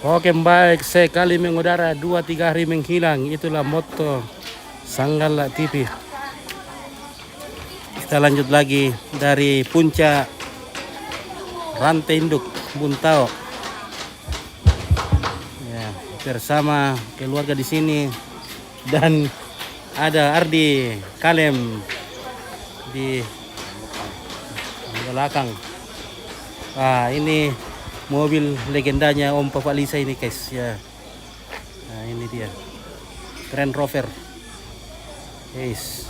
Oke, baik, sekali mengudara 2-3 hari menghilang. Itulah moto Sanggala TV. Kita lanjut lagi dari puncak Rantai Induk Buntao. Ya, bersama keluarga di sini dan ada Ardi Kalem di belakang. Wah, ini mobil legendanya Om Papa Lisa ini, guys, ya. Nah, ini dia. Grand Rover. Guys.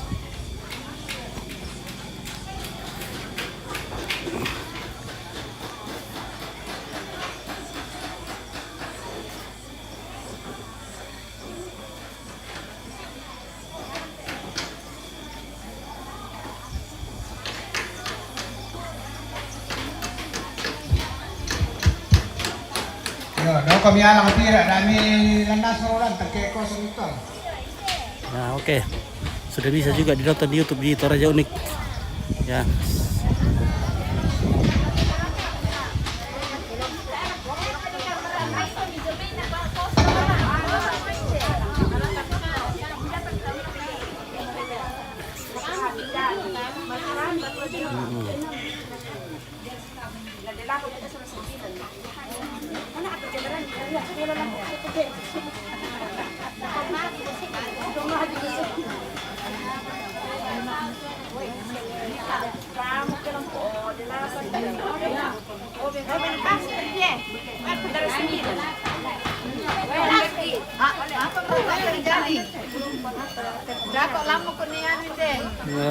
Daw kami alang tira dami landas orang terkait kosong itu. Nah, oke. Sudah bisa juga ditonton di YouTube di Toraja Unik. Ya.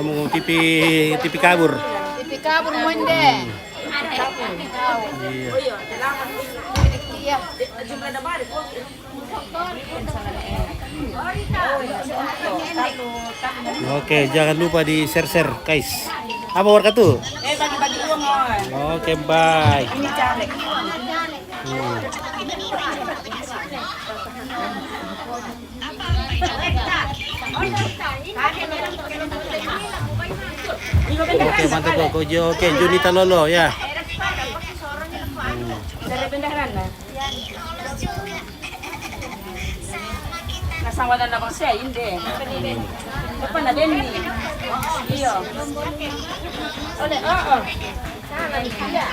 Mau TV kabur. TV kabur monde. Iya. Oke, jangan lupa di share, guys. Apa warga tuh? Bagi-bagi uang, oi. Oke, baik. Ini caleg. Oke, mantap kok Kojo. Oke, Junita Lolo ya. Dari bendaran lah. Nasawadan na bang siya, hindi. Dapat na din ni. Iyo. Ole, oo. Sana siya.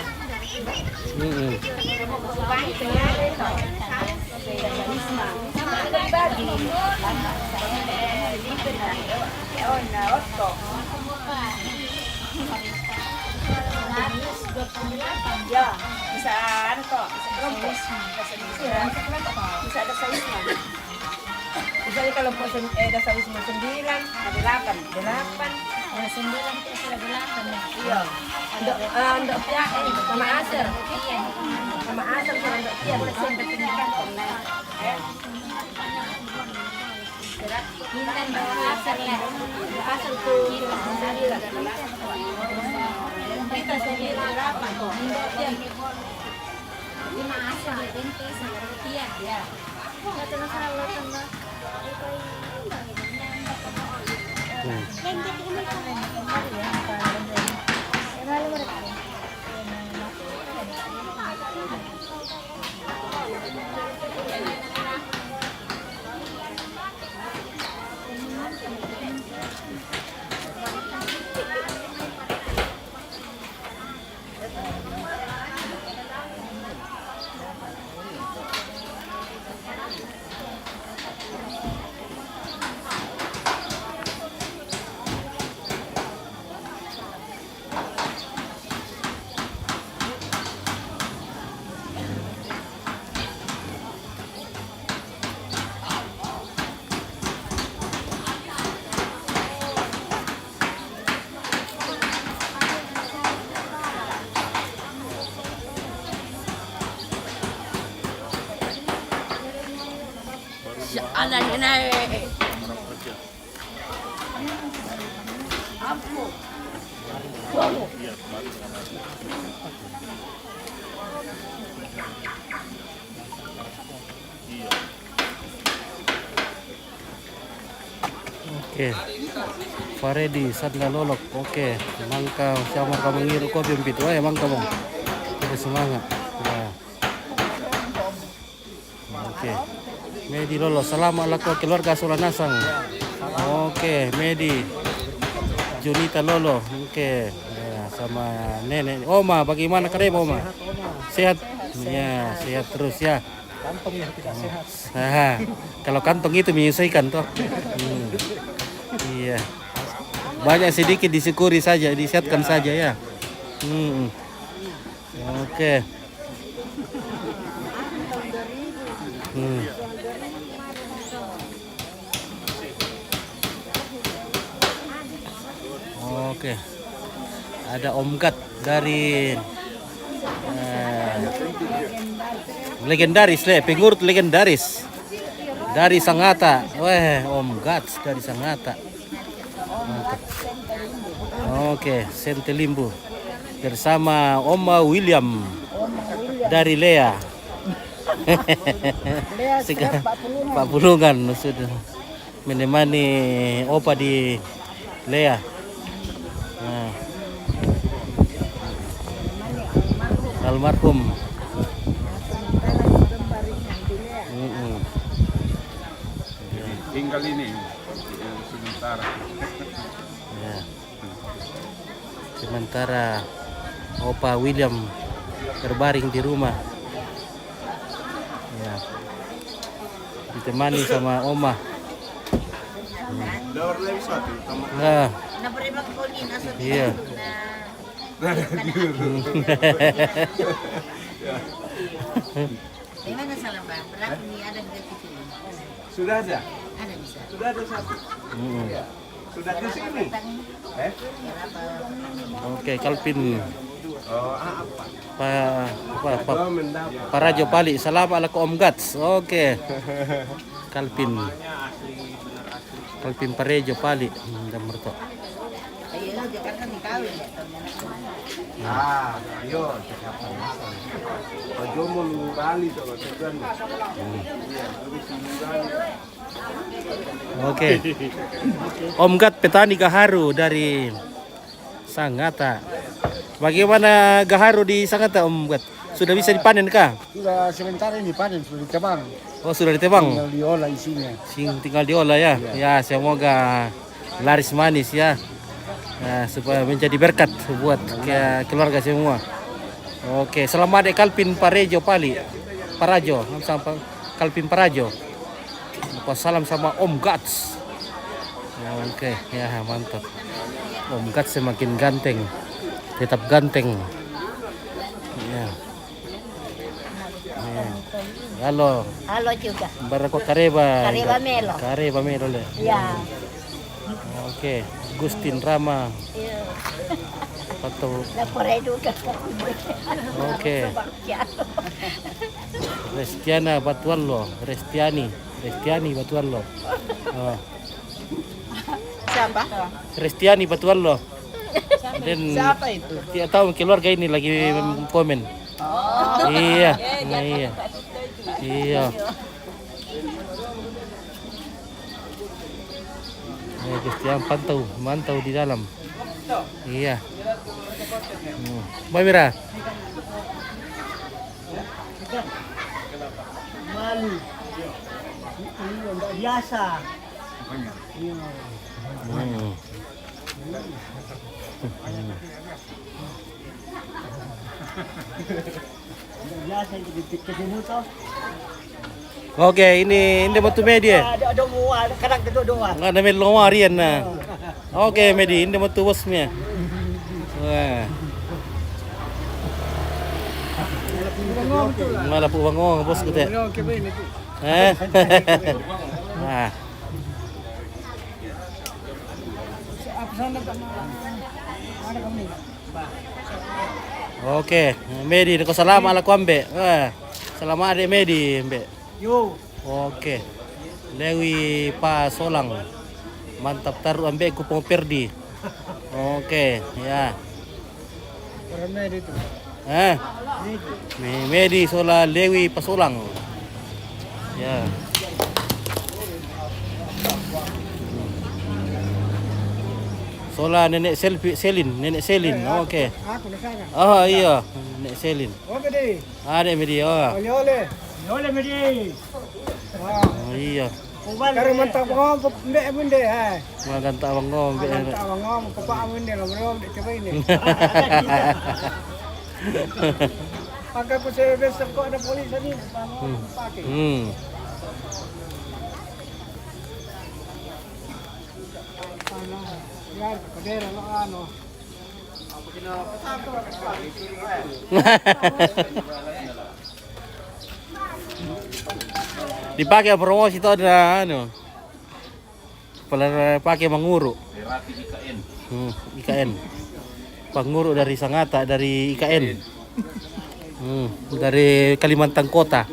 Ya, bisa ano to? Bisa ada sausnya. Misalnya kalau po ada saus mo 9, ada 8. Ya, 9 itu sudah 8 ya. Iya. Untuk pia sama aser. Sama aser sama untuk pia boleh sampai tinggikan komna. Mintan bawa asar lah. Asal tuh Kita sendiri 8 kok. Lima asar ya, tempe rupiah ya. Nggak terus salah sama. anak naik. Oke, Faredi Sadla Lolok. Oke, mangkau sama kamu ngiru kopi pitu ya mangkau bang. Terus semangat. Ya. Oke. Medi lolos. Selamat laku keluarga Solanasang. Oke, Medi. Junita Lolo. Oke. Ya, sama nenek. Oma, bagaimana kabar Oma? Sehat. Ya, sehat terus ya. Kantong yang tidak sehat. Kalau kantong itu menyelesaikan toh. Iya. Banyak sedikit disyukuri saja, disehatkan saja ya. Oke. Oke. Ada Om Gat dari legendaris pengurus legendaris dari Sangatta. Weh, Om Gats dari Sangatta. Oke, Sentelimbu bersama Oma William dari Lea. Pak Pulungan sudah menemani Opa di Lea. Nah. Almarhum. Tinggal ini sementara. Ya. Sementara Opa William berbaring di rumah. Ya. Ditemani sama Oma. Nah. Iya. Gimana salam Bang? Berapa nih ada di situ? Sudah ada? Ada bisa. Sudah ada satu. Ya. Sudah ke sini. Oke, Kalpin. Oh, apa? Pak Rajo Pali, salam ala ke Om Gats. Oke. Kalpin Parejo Pali. Dan mertua. Ayo, Jakarta dikawin ya. Ayo, siapa masang? Ojo mau Bali coba tekan. Iya, terus Bali. Oke. Om Gat petani gaharu dari Sangatta. Bagaimana gaharu di Sangatta Om Gat? Sudah bisa dipanen kah? Sudah sementara ini panen, sudah ditebang. Oh, sudah ditebang. Tinggal diolah isinya. Tinggal diolah ya. Ya, semoga laris manis ya. Nah, supaya menjadi berkat buat keluarga semua. Oke, selamat dek Kalpin Parejo Pali. Parajo, sama Kalpin Parajo. Salam sama Om Gats. Ya, oke, ya mantap. Om Gats semakin ganteng, tetap ganteng. Ya. Ya. Halo. Halo juga. Barako Kareba. Kareba Melo. Le. Ya. Oke, Gustin Rama. Iya. Atau Lapor juga. oke. Restiana Batuallo, Restiani Batuallo. Oh. Siapa? Restiani Batuallo. Dan Siapa itu? tidak tahu keluarga ini lagi komen. Iya, iya. Iya. Gustian mantau di dalam. Iya. Mbak Mira. Malu. Ini enggak biasa. Biasa ketemu toh. Oke, ini batu media. Ada doa, kadang doa. Nggak ada melong harian nah. Oke, Medi, ini batu bosnya. Wah. Malah pu bangong bos gitu. Nah. Oke, Medi, ko salam ala kuambe. Wah. Selamat adek Medi, Mbak. Yo. Oke. Lewi Pa Solang. Mantap taruh ambek kupong perdi. Oke, ya. Orang itu. Medi Sola Lewi Pa Solang. Ya. Sola nenek Nenek Selin. Oke. Aku na sana. Oh iya, Nenek Selin. Oke deh. Ada Medi. Oh. Oleh-oleh. Boleh mesti. Oh iya. Karena mantap ngom, mbak bende ha. Maganta abang ngombe. Mantap ngom, kepak bende lah belum coba ini. Pakai pusat besok kok ada polis ni, pakai. Ya, kadera lo ano. Dipakai promosi itu ada anu. Pakai manguru. IKN. Pengurus dari Sangatta, dari IKN. Dari Kalimantan Kota.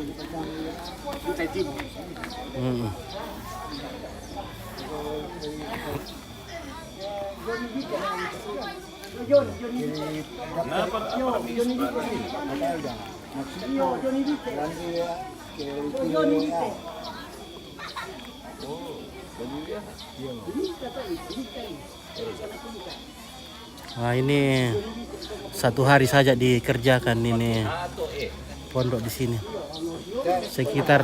Nah, ini satu hari saja dikerjakan ini pondok di sini. Sekitar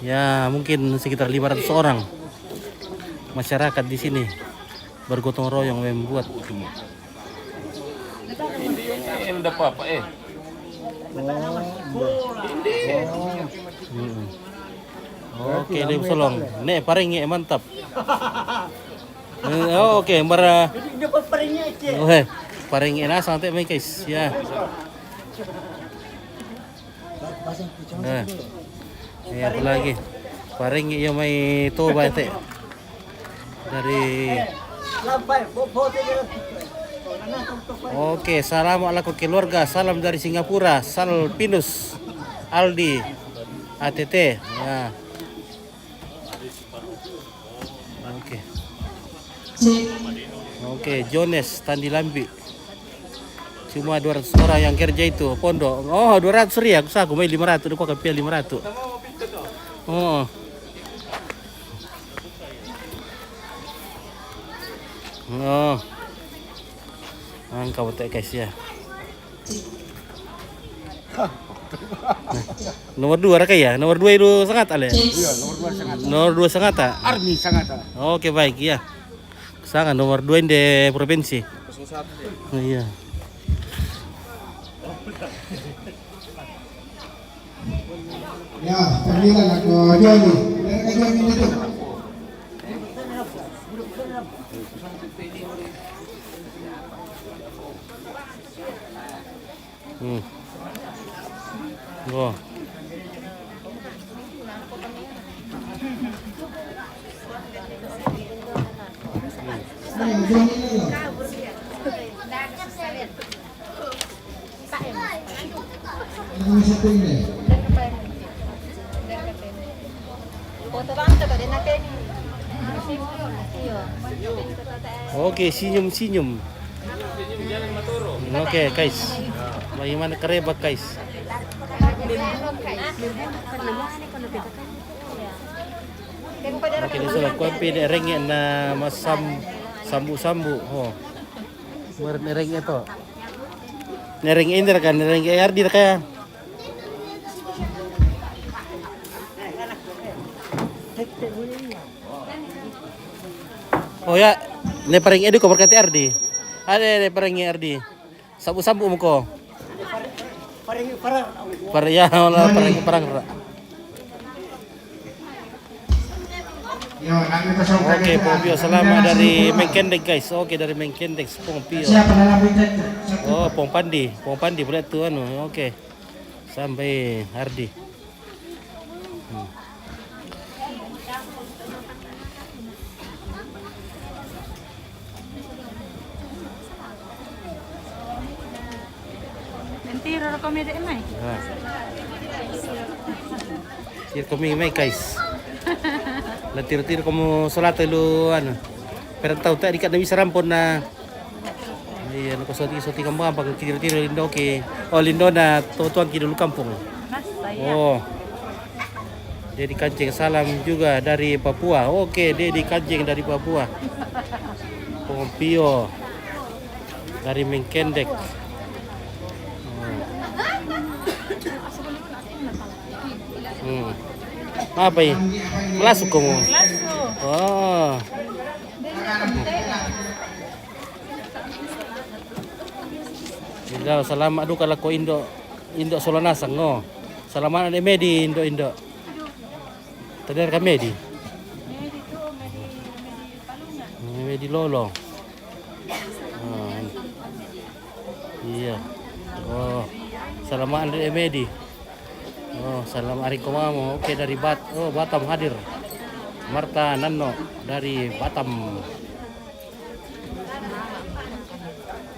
ya mungkin sekitar 500 orang masyarakat di sini bergotong royong membuat. Ini udah apa Oke, ini solong. Nek paringi mantap. Oke, mara. Oke, paringi na santai mai guys, ya. Nah. Ya, apa lagi? Paringi yo mai toba teh. Dari Oke, salam ala keluarga, salam dari Singapura, Sal Pinus, Aldi, ATT. Ya. Oke. Oke, Jones Tandi Lambi. Cuma 200 orang yang kerja itu pondok. Oh, 200 ria, aku mai 500, aku akan pilih 500. Oh. Oh. Angka betul guys ya. Nomor 2 rakai ya? Nomor 2 itu sangat ale. Iya, nomor 2 sangat. Nomor 2 sangat tak? Army sangat. Oke baik ya. Sangat nomor 2 di provinsi. Oh, iya. Ya, panggilan ako Johnny. Meron ka Johnny dito. Oh. Ano satu ini? Oke, senyum-senyum. Oke, guys. Bagaimana kerebak, guys? Oke, disuruh kopi rengek na masam sambu-sambu. Oh. Rengek to. Nereng indir kan, nereng ardi kaya. Oh ya, le paring edu ko berkati ardi. Ade le paring ardi. Sambu-sambu mo ko. Para ya, wala parang. Yo, kami pasok Oke, Pompio, selamat dari Mengkendek guys. Oke, dari Mengkendek Pompio. Siapa dalam bidet? Oh, Pong Pandi boleh tuh anu. Oke. Sampai Hardi. Nanti roro kami dek mai. Nah. Tiro kami may guys. Tiro kamu salat lu anu. Pero tahu tak dikat na bisa rampon na. Iya, nak soti kampung pag tiro lindo ke. Oh, lindo na tuan ki dulu kampung. Oh. Dia di Kancing, salam juga dari Papua. Oke, dia di Kancing dari Papua. Pompio dari Mengkendek. Apa ya? Masuk kamu. Lasso. Oh. Ikaw, salamat do kala ko Indo Solanasang no. Salamat na Medi Indo. Tadar ka Medi. Medi Lolo. Oh. Iya. Oh. Salamat na Medi. Oh, salam hari komamo. Oke dari Batam hadir. Marta Nano dari Batam.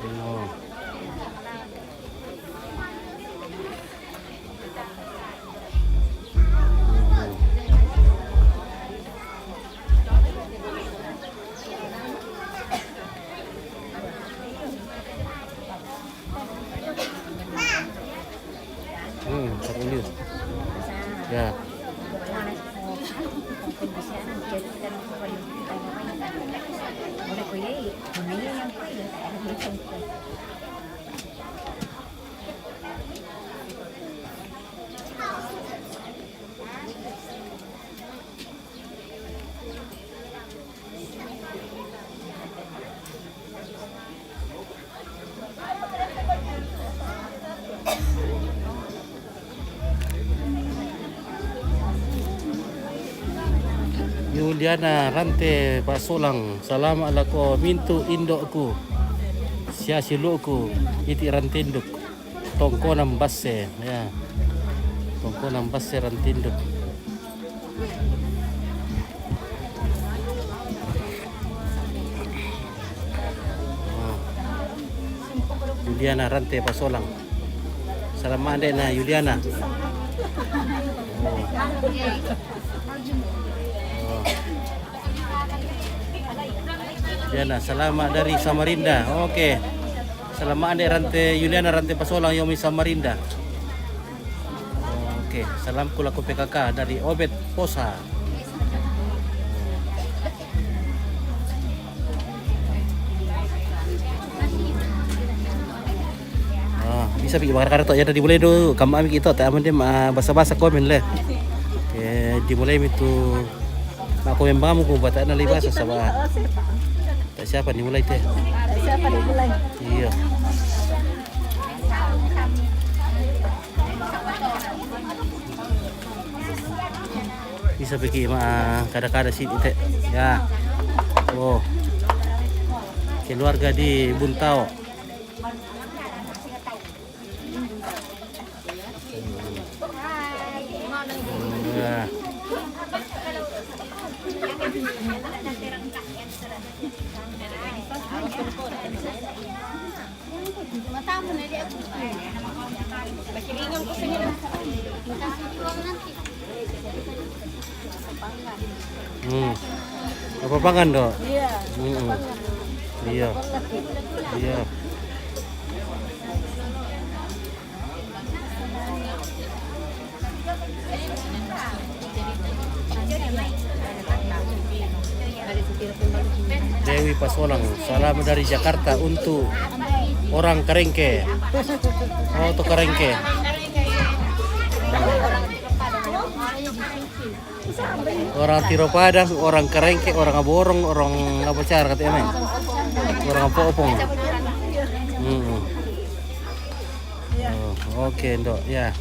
Oh. Serius. Ya. Yuliana Rante Pasulang. Salamat lako mintu indokku. Sia siluku iti rantinduk. Tongko nambasse ya. Tongko nambasse rantinduk. Yuliana Rante Pasulang. Salamat ande na Yuliana. Yuliana, selamat dari Samarinda. Oke. Selamat ande Rante Yuliana Rante Pasulang Yomi Samarinda. Oke, salam kulaku PKK dari Obet Posa. Bisa pergi bakar kartu ya, dimulai dulu kami kita tak aman dia basa-basa komen leh. Dimulai itu aku memang mau buat anak lebih bahasa sama. Tak siapa dimulai teh. Siapa dimulai? Iya. Bisa pergi kada-kada sini teh. Ya. Oh. Keluarga di Buntao. Ya. Apa pangan dok? Iya. Iya. Iya. Dewi Pasulang, salam dari Jakarta untuk orang Karengke. Oh, untuk Karengke. Orang Tiro Padang, orang Karengke, orang Aborong, orang apa cara katanya? Orang apa-opong. Oh, oke, Ndok, ya.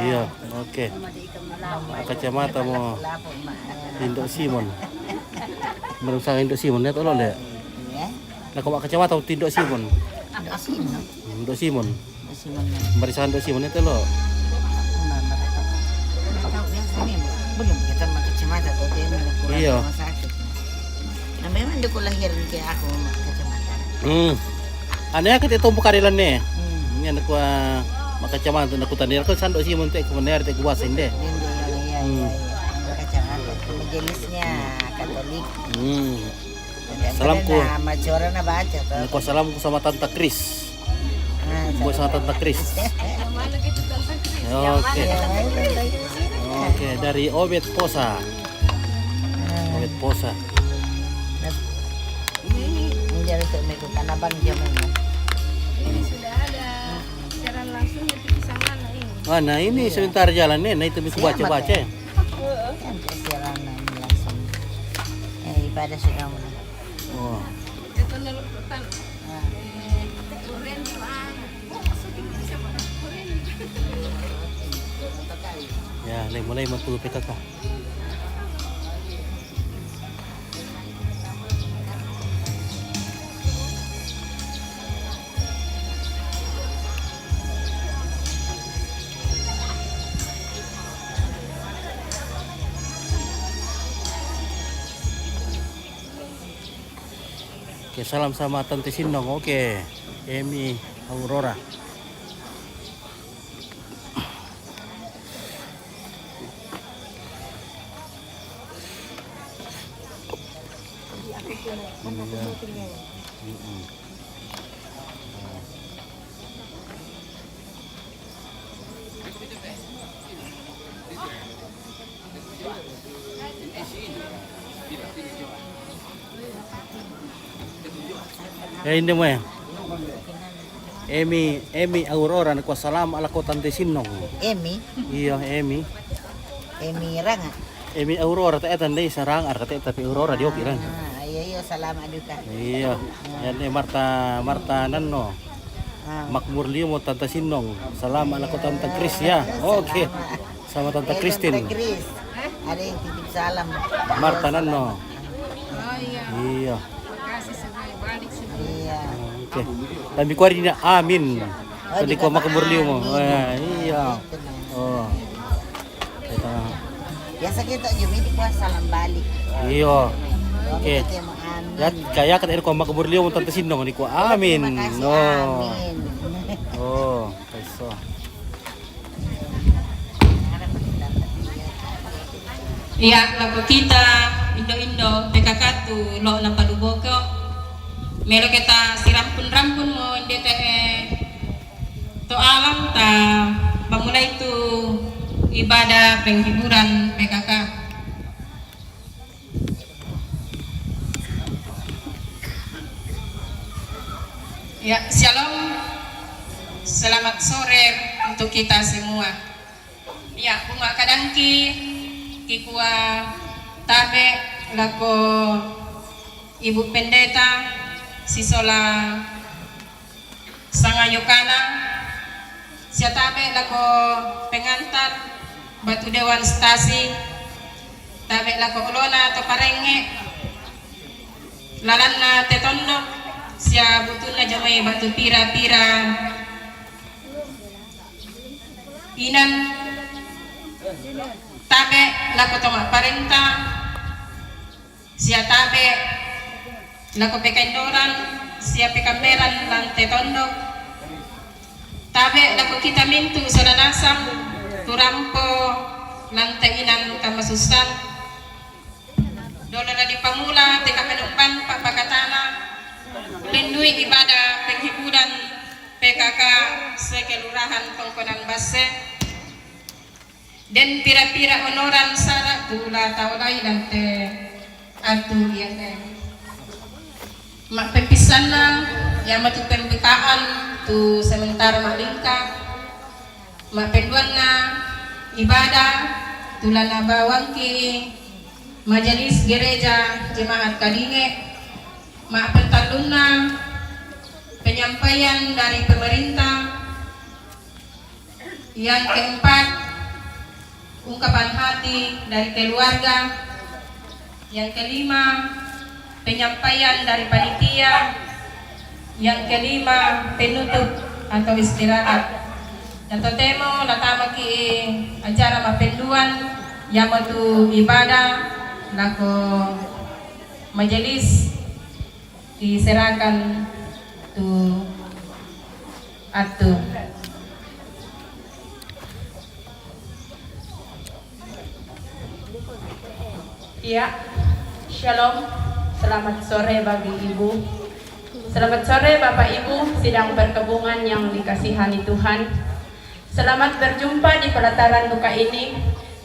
Iya, oke. Kacamata mau Indok Simon. Merusak Indok Simon ya tolong deh. Lah kau kacamata Tindok Simon. Ada sini. Dok Simon. Simon. Barisan Dok Simon itu lo. Belum kita pakai kacamata tuh dia kurang Iya. rumah sakit. Nah memang dia lahir kayak aku pakai kacamata. Aneh kan itu bukan kadilan nih. Hmm. Ini anak gua mak kacamata nak kutanir kau sandok Simon teh kebenar teh gua sinde. Iya. Kacamata. Majelisnya Katolik. Salamku. Nama corona baca tuh. Aku salamku sama Tante Kris. Buat sama Tante Kris. Oke. Oke, dari Obet Posa. Obet Posa. Menjadi untuk melakukan abang jamannya. Ini sudah ada siaran langsung di TV Sanggana ini. Mana ini sebentar jalan nih, nah itu bisa baca-baca. Kan siaran langsung. Ibadah sudah mulai. Oh. Itu nelutan. Kuren Ya, mulai metu PKK. Oke, salam sama Tante Sinong. Oke, Emi Aurora. Ini mo ya. Emi Aurora na salam ala ko Tante Sinong. Emi Ranga. Emi Aurora ta etan dei sarang ar kata tapi Aurora di oke lang. Iya salamat duka. Iya. Yan Marta Nanno. Makmur Limo Tante Sinong. Salam ala ko Tante Kris ya. Oke. Sama Tante Christine. Tante Kris. Ada yang titip salam. Marta Nanno. Oh iya. Iya. Makasih sekali balik sih. Iya. Oke. Tapi ko rin amin. Tadi ko makmur Limo. Iya. Oh. Kita Biasa kita juga di kuasa salam balik. Iya. Oke. Kita mau amin. Ya kaya kan ko makmur Limo Tante Sinong ni ko amin. Terima kasih, No. amin. Oh, eso. Iya, lagu kita Indo PKK tu lo na paluboko. Melo kita si rampun mo DTE to alam ta pamulai tu ibadah penghiburan PKK. Ya, shalom. Selamat sore untuk kita semua. Ya, bunga kadangki kikua tabe lako Ibu Pendeta Sisola Sangayokana siya tabe lako pengantar Batu Dewan Stasi tabe lako ulona to parenge lalan na tetondo siya butun na jamay batu pira-pira inan tabe lako toma parenta siya tabe lako pekendoran siya pekameran lante tondo tabe lako kita mintu solanasam turampo lante inan kamasusan dola di pamula teka penumpan pak pakatana lindui ibadah penghiburan PKK sekelurahan Tongkonan Basse dan pira-pira honoran syarat tula taulai dan te atu iane mak pepisana yang matu pembukaan tu sementara malingka mak penduana ibadah tulana bawangki majelis gereja jemaat Kadinge mak pentaluna penyampaian dari pemerintah yang keempat ungkapan hati dari keluarga. Yang kelima, penyampaian dari panitia Yang kelima, penutup atau istirahat. Natotemo natama ki acara mapenduan yamatu ibadah nako majelis diserahkan tu atu. Iya, shalom, selamat sore bagi ibu. Selamat sore Bapak Ibu sidang perkebungan yang dikasihani Tuhan. Selamat berjumpa di pelataran duka ini,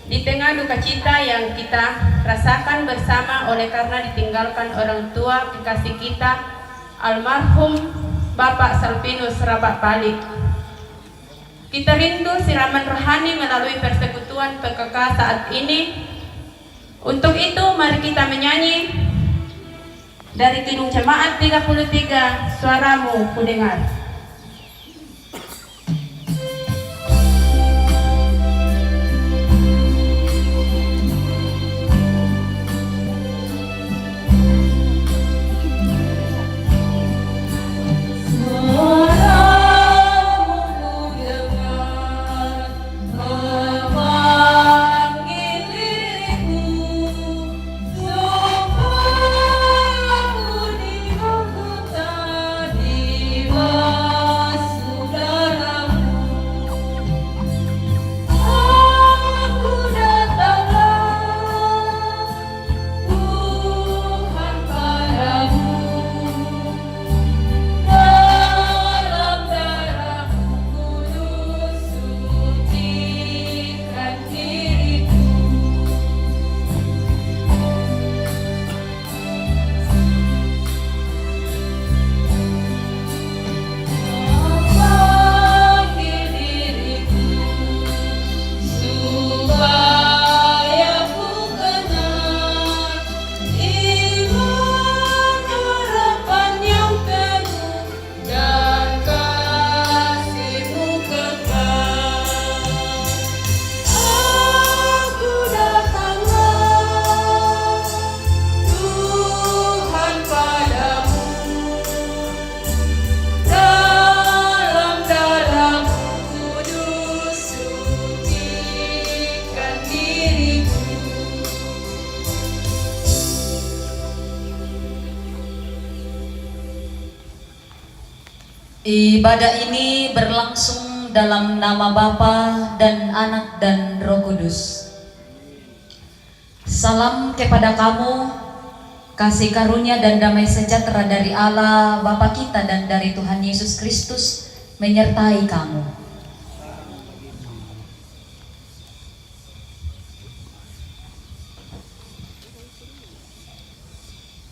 di tengah duka cita yang kita rasakan bersama oleh karena ditinggalkan orang tua kekasih kita, almarhum Bapak Salpinus Rabak Pali. Kita rindu siraman rohani melalui persekutuan PKK saat ini. Untuk itu mari kita menyanyi dari Kidung Jemaat 33, Suaramu Kudengar. Ibadah ini berlangsung dalam nama Bapa dan Anak dan Roh Kudus. Salam kepada kamu, kasih karunia dan damai sejahtera dari Allah Bapa kita dan dari Tuhan Yesus Kristus menyertai kamu.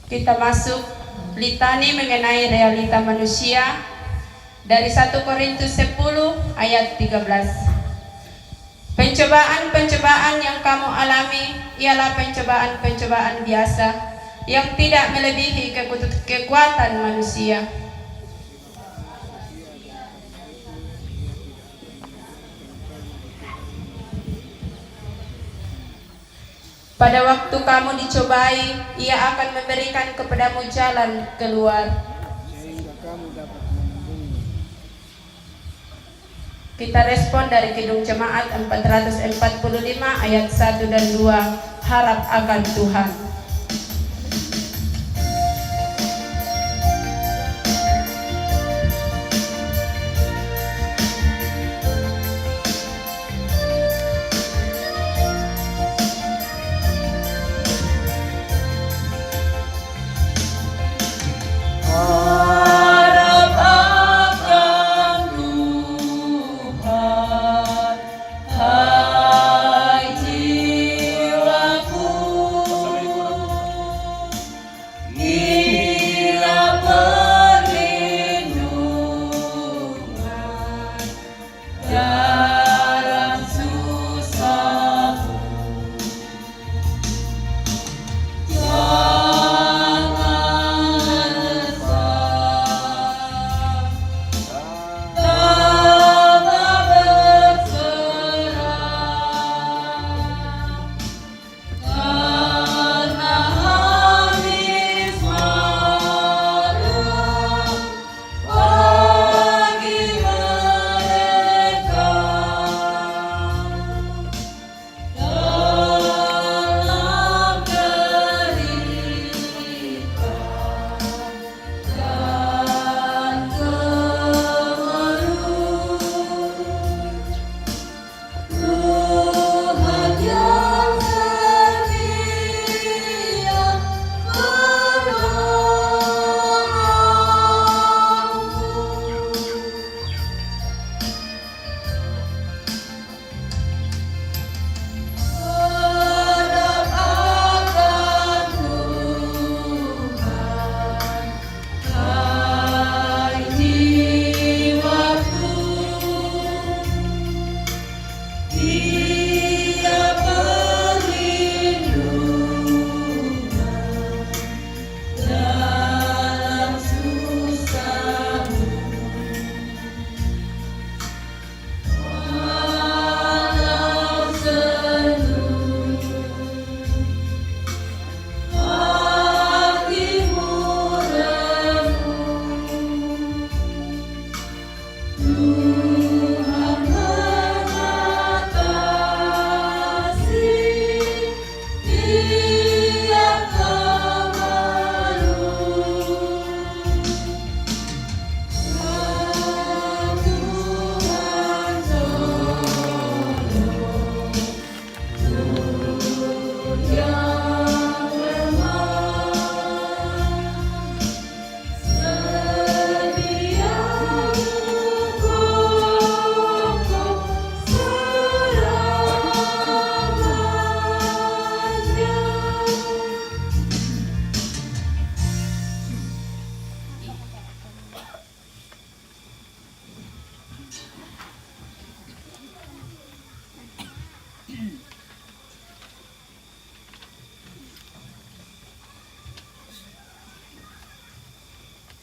Kita masuk litani mengenai realita manusia dari 1 Korintus 10 ayat 13. Pencobaan-pencobaan yang kamu alami ialah pencobaan-pencobaan biasa yang tidak melebihi kekuatan manusia. Pada waktu kamu dicobai, Ia akan memberikan kepadamu jalan keluar. Kita respon dari Kidung Jemaat 445 ayat 1 dan 2, harap akan Tuhan. Hai jiwaku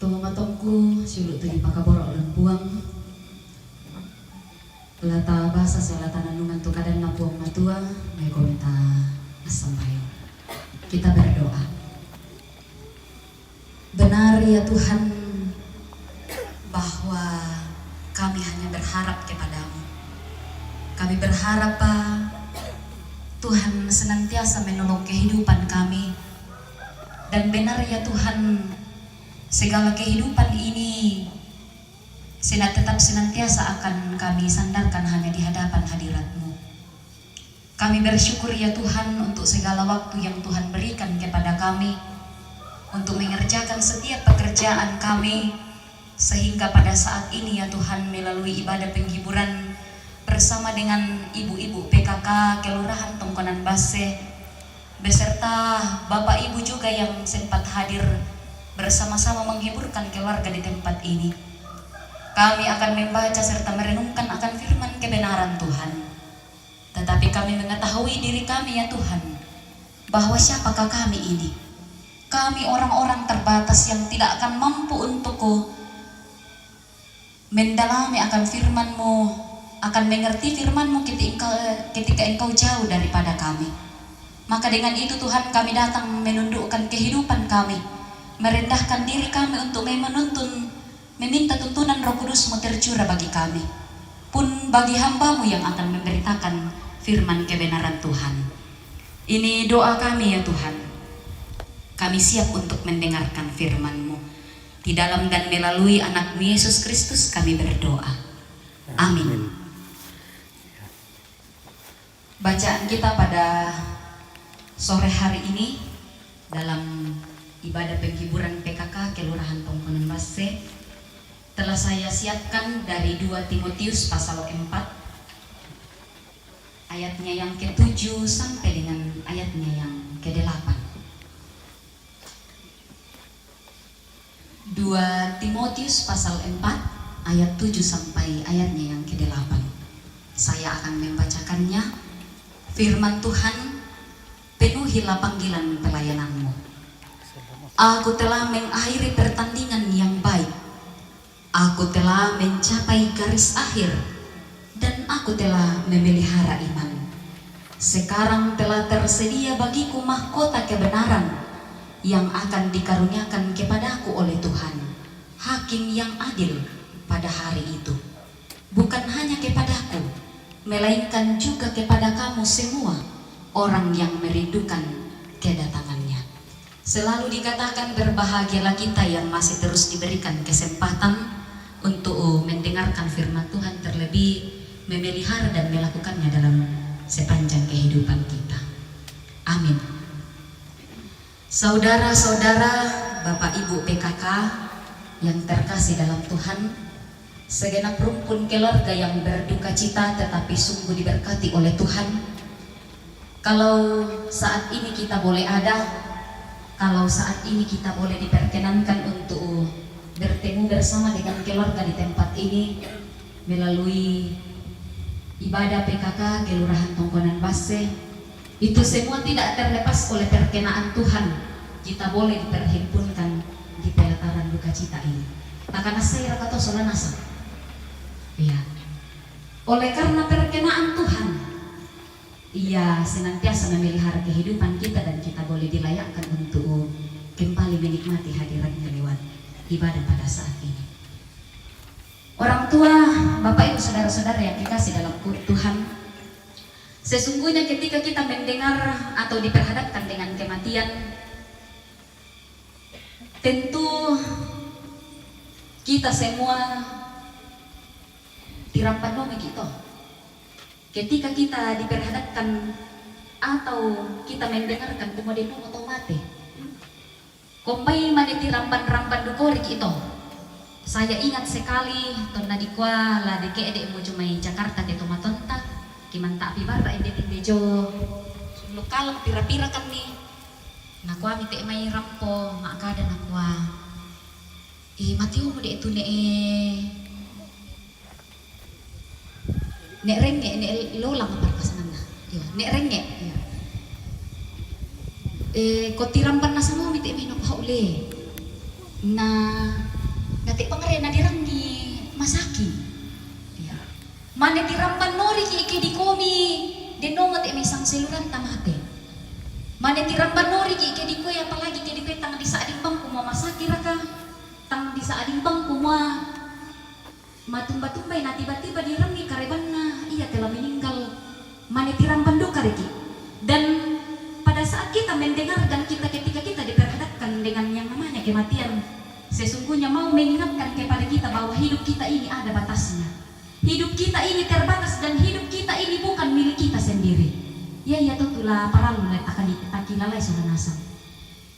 Tumatongku silut tu di pakaborok dan buang. Lata bahasa selatan nanungan tu kadan nabuang matua. May komenta asambayo. Kita berdoa. Benar ya Tuhan bahwa kami hanya berharap kepadamu. Kami berharap Tuhan senantiasa menolong kehidupan kami. Dan benar ya Tuhan, segala kehidupan ini tetap senantiasa akan kami sandarkan hanya di hadapan hadirat-Mu. Kami bersyukur ya Tuhan untuk segala waktu yang Tuhan berikan kepada kami untuk mengerjakan setiap pekerjaan kami, sehingga pada saat ini ya Tuhan melalui ibadah penghiburan bersama dengan ibu-ibu PKK Kelurahan Tongkonan Basse beserta Bapak Ibu juga yang sempat hadir bersama-sama menghiburkan keluarga di tempat ini. Kami akan membaca serta merenungkan akan firman kebenaran Tuhan. Tetapi kami mengetahui diri kami ya Tuhan, bahwa siapakah kami ini? Kami orang-orang terbatas yang tidak akan mampu untuk mendalami akan firman-Mu, akan mengerti firman-Mu ketika Engkau jauh daripada kami. Maka dengan itu Tuhan kami datang menundukkan kehidupan kami, merendahkan diri kami untuk meminta tuntunan Roh Kudus-Mu tercurah bagi kami, pun bagi hamba-Mu yang akan memberitakan firman kebenaran Tuhan. Ini doa kami ya Tuhan. Kami siap untuk mendengarkan firman-Mu. Di dalam dan melalui anak-Mu Yesus Kristus kami berdoa. Amin. Bacaan kita pada sore hari ini dalam ibadah penghiburan PKK Kelurahan Tongkonan Basse telah saya siapkan dari 2 Timotius pasal 4 ayatnya yang ke-7 sampai dengan ayatnya yang ke-8. 2 Timotius pasal 4 ayat 7 sampai ayatnya yang ke-8. Saya akan membacakannya. Firman Tuhan, penuhilah panggilan pelayanan-Mu. Aku telah mengakhiri pertandingan yang baik. Aku telah mencapai garis akhir dan aku telah memelihara iman. Sekarang telah tersedia bagiku mahkota kebenaran yang akan dikaruniakan kepadaku oleh Tuhan, Hakim yang adil pada hari itu. Bukan hanya kepadaku, melainkan juga kepada kamu semua, orang yang merindukan kedatangannya. Selalu dikatakan berbahagialah kita yang masih terus diberikan kesempatan untuk mendengarkan firman Tuhan, terlebih memelihara dan melakukannya dalam sepanjang kehidupan kita. Amin. Saudara-saudara, Bapak Ibu PKK yang terkasih dalam Tuhan, segenap rumpun keluarga yang berduka cita tetapi sungguh diberkati oleh Tuhan. Kalau saat ini kita boleh ada, kalau saat ini kita boleh diperkenankan untuk bertemu bersama dengan keluarga di tempat ini melalui ibadah PKK Kelurahan Tongkonan Basse, itu semua tidak terlepas oleh perkenaan Tuhan. Kita boleh diperhimpunkan di pelataran duka cita ini. Takkan saya kata solanasa. Ya. Oleh karena perkenaan Tuhan, Ia senantiasa memelihara kehidupan kita dan kita boleh dilayakkan untuk kembali menikmati hadiratnya lewat ibadah pada saat ini. Orang tua, Bapak Ibu, saudara-saudara yang dikasih dalam Tuhan, sesungguhnya ketika kita mendengar atau diperhadapkan dengan kematian, tentu kita semua tirampan domi kita. Ketika kita diperhadapkan atau kita mendengarkan kemudian otomatis kompai maniti ramban-ramban dukorik itu. Saya ingat sekali tonna dikwa la deke mo cuma Jakarta ke tomatonta kimanta api barba ende tindejo lokal pira-pira kan nih nakwa mite mai rampo makada nakwa matio mo de itu nek renge nek lolang apa pasangan na yo nek renge ya kotirampan na sama mite mai no paule na na dirang di masaki. Ya. Mane tiramban nori ki ike di komi denongot eme sang seluran tamate. Mane tiramban nori ki ike di koy apalagi ke di petang di saading bangku mo masaki raka. Tang di saading bangku mo matumba-tumbay na tiba-tiba dirangi kareban na iya telah meninggal. Mane tiramban duka reki. Dan pada saat kita mendengar dan ketika kita diperhadapkan dengan yang namanya kematian, sesungguhnya mau mengingatkan kepada kita bahwa hidup kita ini ada batasnya. Hidup kita ini terbatas dan hidup kita ini bukan milik kita sendiri. Ya tentulah para lulet akan ditakilalai sudah nasab.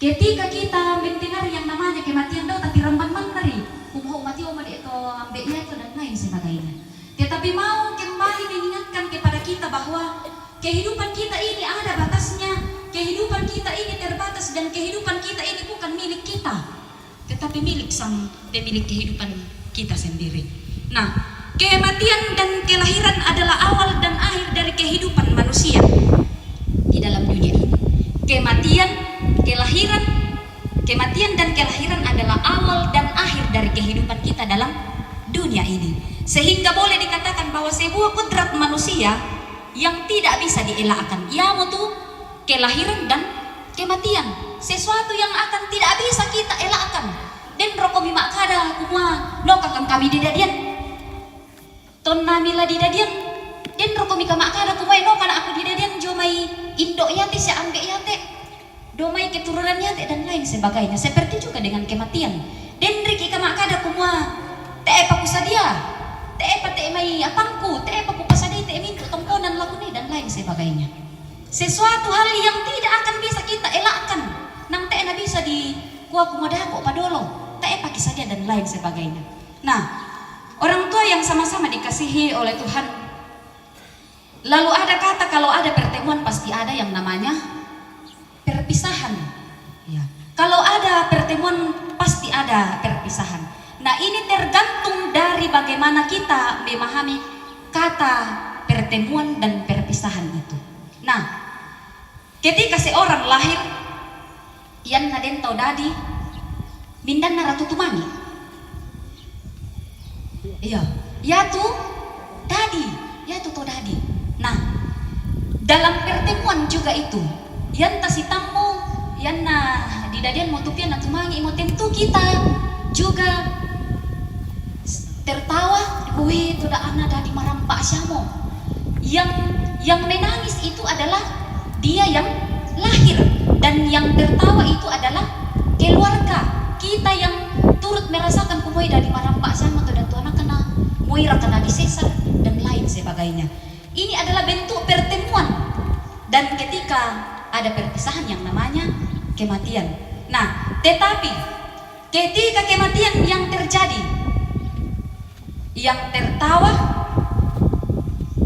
Ketika kita mendengar yang namanya kematian do tapi ramban manari, kumho mati umat itu ambeknya itu dan lain sebagainya. Tetapi mau kembali mengingatkan kepada kita bahwa kehidupan kita ini ada batasnya, kehidupan kita ini terbatas dan kehidupan kita ini bukan milik kita, tetapi milik sang pemilik kehidupan kita sendiri. Nah, kematian dan kelahiran adalah awal dan akhir dari kehidupan manusia di dalam dunia ini. Kematian dan kelahiran adalah awal dan akhir dari kehidupan kita dalam dunia ini. Sehingga boleh dikatakan bahwa sebuah kodrat manusia yang tidak bisa dielakkan, yaitu kelahiran dan kematian, sesuatu yang akan tidak bisa kita elakkan. Den rokomi makada kumua nokakan kami didadian ton namila didadian den rokomi ka makada kumua nokan aku didadian jomai indok yate si ambek yate domai keturunan yate dan lain sebagainya. Seperti juga dengan kematian. Den riki ka makada kumua te paku sadia te mai apangku te paku pasadi te mintu tongkonan lakune dan lain sebagainya. Sesuatu hal yang tidak akan bisa kita elakkan, nang te na bisa di kuah kumadako padolo te paki saja dan lain sebagainya. Nah, orang tua yang sama-sama dikasihi oleh Tuhan, lalu ada kata kalau ada pertemuan pasti ada yang namanya perpisahan. Ya. Kalau ada pertemuan pasti ada perpisahan. Nah, ini tergantung dari bagaimana kita memahami kata pertemuan dan perpisahan itu. Nah, ketika seorang lahir, yan naden tau dadi, mindan naratutumani. Iya, ya tu dadi, ya tu tau dadi. Nah, dalam pertemuan juga itu, yan tasitammo, yan na didadian mo tupian na tumangi mo, tentu kita juga tertawa, weh itu dah anak dah dimarampak siamo. Yang menangis itu adalah dia yang lahir, dan yang tertawa itu adalah keluarga kita yang turut merasakan kumoy dari marampak siamo tu dan tuana kena muira kena disesar dan lain sebagainya. Ini adalah bentuk pertemuan, dan ketika ada perpisahan yang namanya kematian. Nah, tetapi ketika kematian yang terjadi, yang tertawa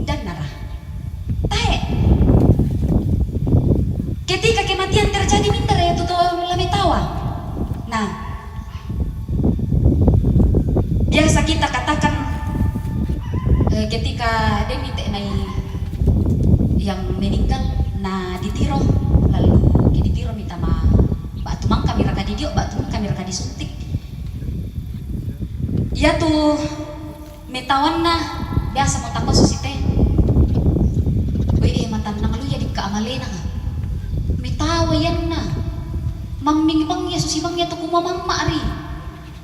dan marah. Ketika kematian terjadi minta ya tuh lami tawa. Nah, biasa kita katakan ketika demi tenai yang meninggal na ditiro, lalu ditiro minta ma batu mang kami raka didio, batu mang kami raka disuntik. Ya tuh metawan na biasa mo tako susite. Uy matan nang lu jadi kaamale na. Metawa yan na. Mamming bangya susibangnya to kumamang maari.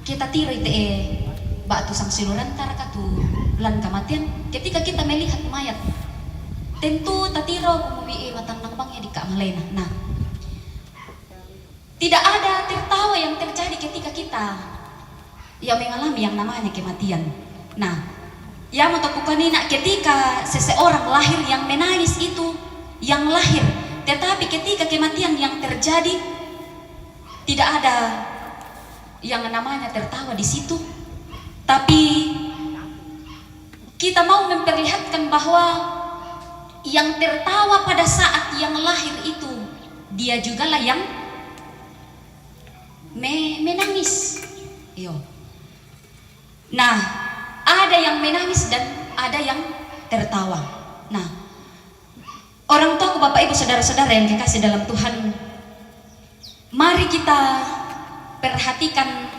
Kita tiro ite batu sang siluran taraka tu lan kamatian. Ketika kita melihat mayat, tentu tatiro kumuwi matan nang bangya di kaamale na. Nah, tidak ada tertawa yang terjadi ketika kita yang mengalami yang namanya kematian. Nah, yang mutakukanina ketika seseorang lahir yang menangis itu yang lahir, tetapi ketika kematian yang terjadi tidak ada yang namanya tertawa di situ. Tapi kita mau memperlihatkan bahwa yang tertawa pada saat yang lahir itu dia jugalah yang menangis. Yo. Nah, ada yang menangis dan ada yang tertawa. Nah, orang tuaku, Bapak Ibu, saudara-saudara yang kekasih dalam Tuhan, mari kita perhatikan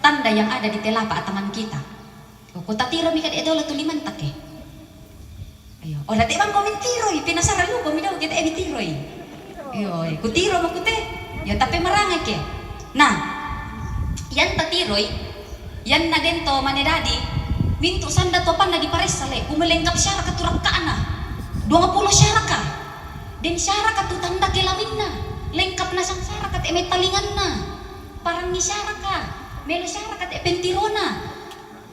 tanda yang ada di telapak tangan kita. Kota tiro mi kadek dola tuliman tak eh. Ayo, oh dati bang komen tiroi, penasaran lu kami daw kita ini tiroi. Ayo, ku tiro mo kute. Ya tapi marangay ke. Nah, yan tatiroi, yan na dento manedadi, minto sanda topan na di pares sale, kumelengkap syara katurak ka na. 20 syara ka. Den syara katu tanda kelamin na. Lengkap na sang syara kat eme talingan na. Parang ni syara ka. Melo syara kat pentirona.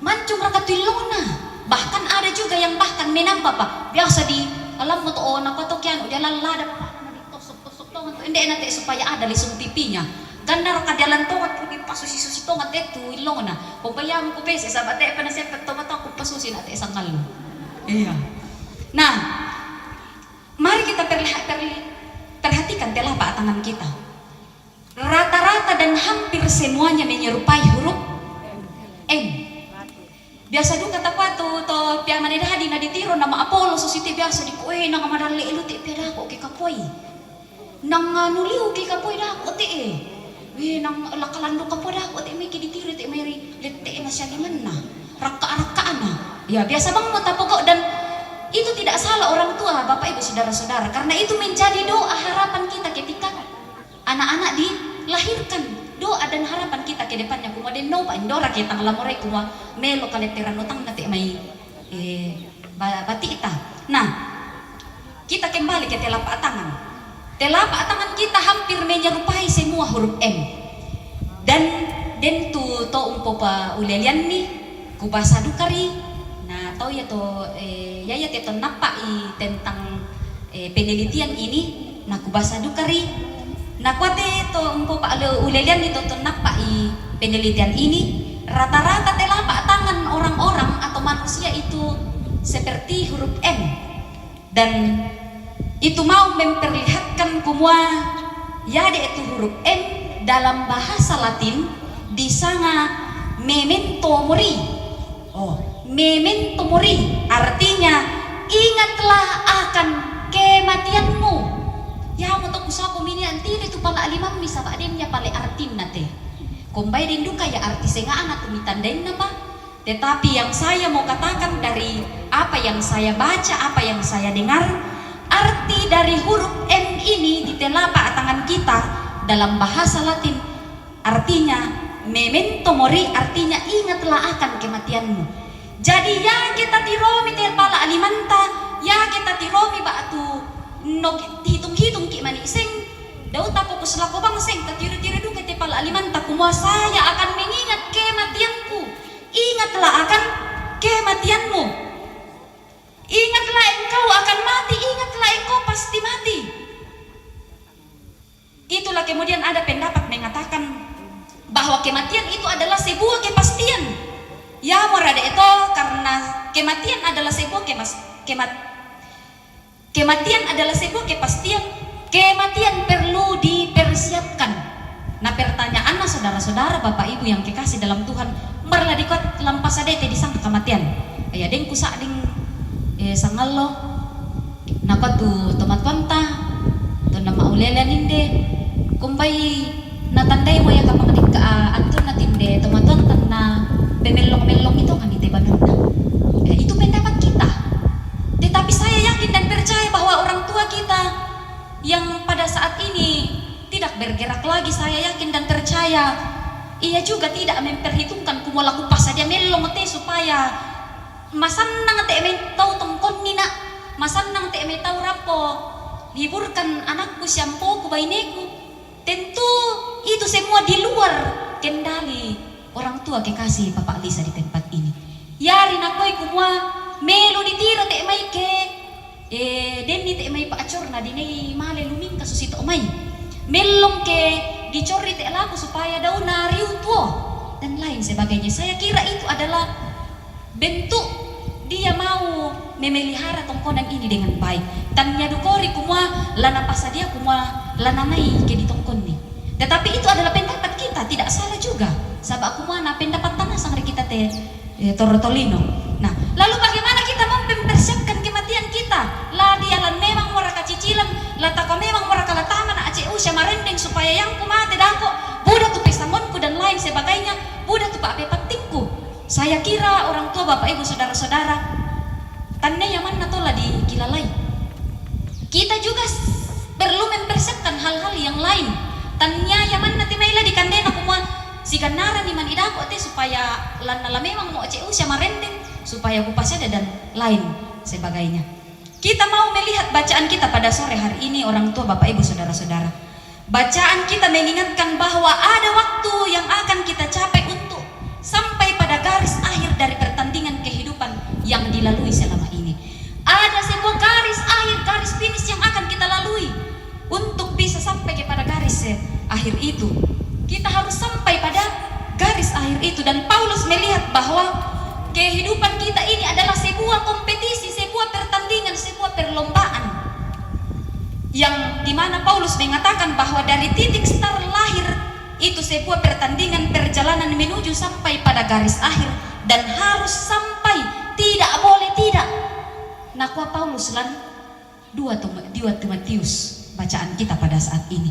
Mancung rakatulona. Bahkan ada juga yang bahkan menambah pak. Biasa di alam mo to na patokyan udah lalada pa na ditusok-tusok to hindi nate supaya ada lisong pipinya. Ganda ra kadalan to at rugi pasusi-susi to ngate tu ilona. Pagbayam ko bes sa bate pa na siya pagtomato ko pasusi nate isang kalo. Iya. Nah, mari kita perhatikan telapak tangan kita. Rata-rata dan hampir semuanya menyerupai huruf M. Biasa duka takwa to pia manedadi na ditiro nama Apollo susiti biasa di kue nang madali elu ti pia ko ki kapoy. Nang nuliu ki kapoy da ko ti eh. We nang lakalando kapoy da ko ti mi ki ditiro ti meri lette na siya gimana. Raka-rakaan na. Ya biasa bang mo tapogo dan itu tidak salah orang tua, Bapak Ibu saudara-saudara, karena itu menjadi doa harapan kita ketika anak-anak dilahirkan. Doa dan harapan kita ke depannya kumaden no pa indora kita ngalamoray kuma melo kaleteran utang nati may batita. Nah, kita kembali ke telapak tangan. Telapak tangan kita hampir menyerupai semua huruf M. Dan dentu to umpo pa ulelian ni kubasa dukari. Nah, tahu ya to yaya to napai tentang penelitian ini. Nah, kubasa dukari. Nah, kuate to umpo pa ulelian itu to napai penelitian ini. Rata-rata telapak tangan orang-orang atau manusia itu seperti huruf M. Dan itu mau memperlihatkan kumua yade itu huruf M dalam bahasa Latin disanga memento mori. Oh, memento mori artinya ingatlah akan kematianmu. Ya mo to kusako mini antile tu pala alimam misa baden nya pale artin nate. Kombay din duka ya arti senga anak tumitandain na pa. Tetapi yang saya mau katakan dari apa yang saya baca, apa yang saya dengar, arti dari huruf M ini di telapak tangan kita dalam bahasa Latin artinya memento mori, artinya ingatlah akan kematianmu. Jadi ya kita tiromi te pala alimanta, ya kita tiromi batu no hitung-hitung ki mani sing daw tapo ko sila ko bang sing tatiro-tiro duka te pala alimanta kumua saya akan mengingat kematianku. Ingatlah akan kematianmu. Ingatlah engkau akan mati, ingatlah engkau pasti mati. Itulah kemudian ada pendapat mengatakan bahwa kematian itu adalah sebuah kepastian. Ya morada itu karena kematian adalah sebuah kematian adalah sebuah kepastian. Kematian perlu dipersiapkan. Nah, pertanyaannya saudara-saudara, Bapak Ibu yang kekasih dalam Tuhan, marla dikot lampas adete disangka kematian. Ya deng kusa deng sangallo. Nakot tu tomat konta. To nama ulelan inde. Kumbay natandai mo ya kapag antun natinde tomat konta na bemelong-melong itu kan ite banana. Itu pendapat kita. Tetapi saya yakin dan percaya bahwa orang tua kita yang pada saat ini tidak bergerak lagi, saya yakin dan percaya ia juga tidak memperhitungkan kumula kupas saja melong te supaya masanang te me tau tongkon nina, masanang te me tau rapo hiburkan anakku siampo ku baineku. Tentu itu semua di luar kendali orang tua kekasih Bapak Lisa di tempat ini. Yari nakoy kumua melo ditira te may ke denni te may paacor na dinay male luming kasusito may melong ke dicori te laku supaya daw nariu tuo dan lain sebagainya. Saya kira itu adalah bentuk dia mau memelihara tongkonan ini dengan baik. Tanya dukori kumua lana pasadia kumua lana mai ke di tongkon ni. Tetapi itu adalah pendapat kita, tidak salah juga. Sabak kumua na pendapat tanah sang kita te torotolino. Nah, lalu bagaimana kita mempersiapkan kematian kita? Lah dialan memang mora kacicilan, lataka memang mora kalataman ace usya marendeng supaya yang kumate dako, budak tu pesamonku dan lain sebagainya, budak tu lupa apa pentingku. Saya kira orang tua Bapak Ibu saudara-saudara tanda yang mana tola dikilalai. Kita juga perlu mempersiapkan hal-hal yang lain. Tanya yang mana timaila di kandena kumua si kanara di manidako te supaya lana memang mau ceu sama rendeng supaya kupas ada dan lain sebagainya. Kita mau melihat bacaan kita pada sore hari ini orang tua Bapak Ibu saudara-saudara. Bacaan kita mengingatkan bahwa ada waktu yang akan kita capai untuk sampai pada garis akhir dari pertandingan kehidupan yang dilalui selama ini. Ada sebuah garis akhir, garis finish yang akan kita lalui. Untuk bisa sampai kepada garis akhir itu, kita harus sampai pada garis akhir itu. Dan Paulus melihat bahwa kehidupan kita ini adalah sebuah kompetisi, sebuah pertandingan, sebuah perlombaan, yang dimana Paulus mengatakan bahwa dari titik start lahir itu sebuah pertandingan perjalanan menuju sampai pada garis akhir, dan harus sampai, tidak boleh tidak. Nakwa Paulus lan 2 Timotius bacaan kita pada saat ini.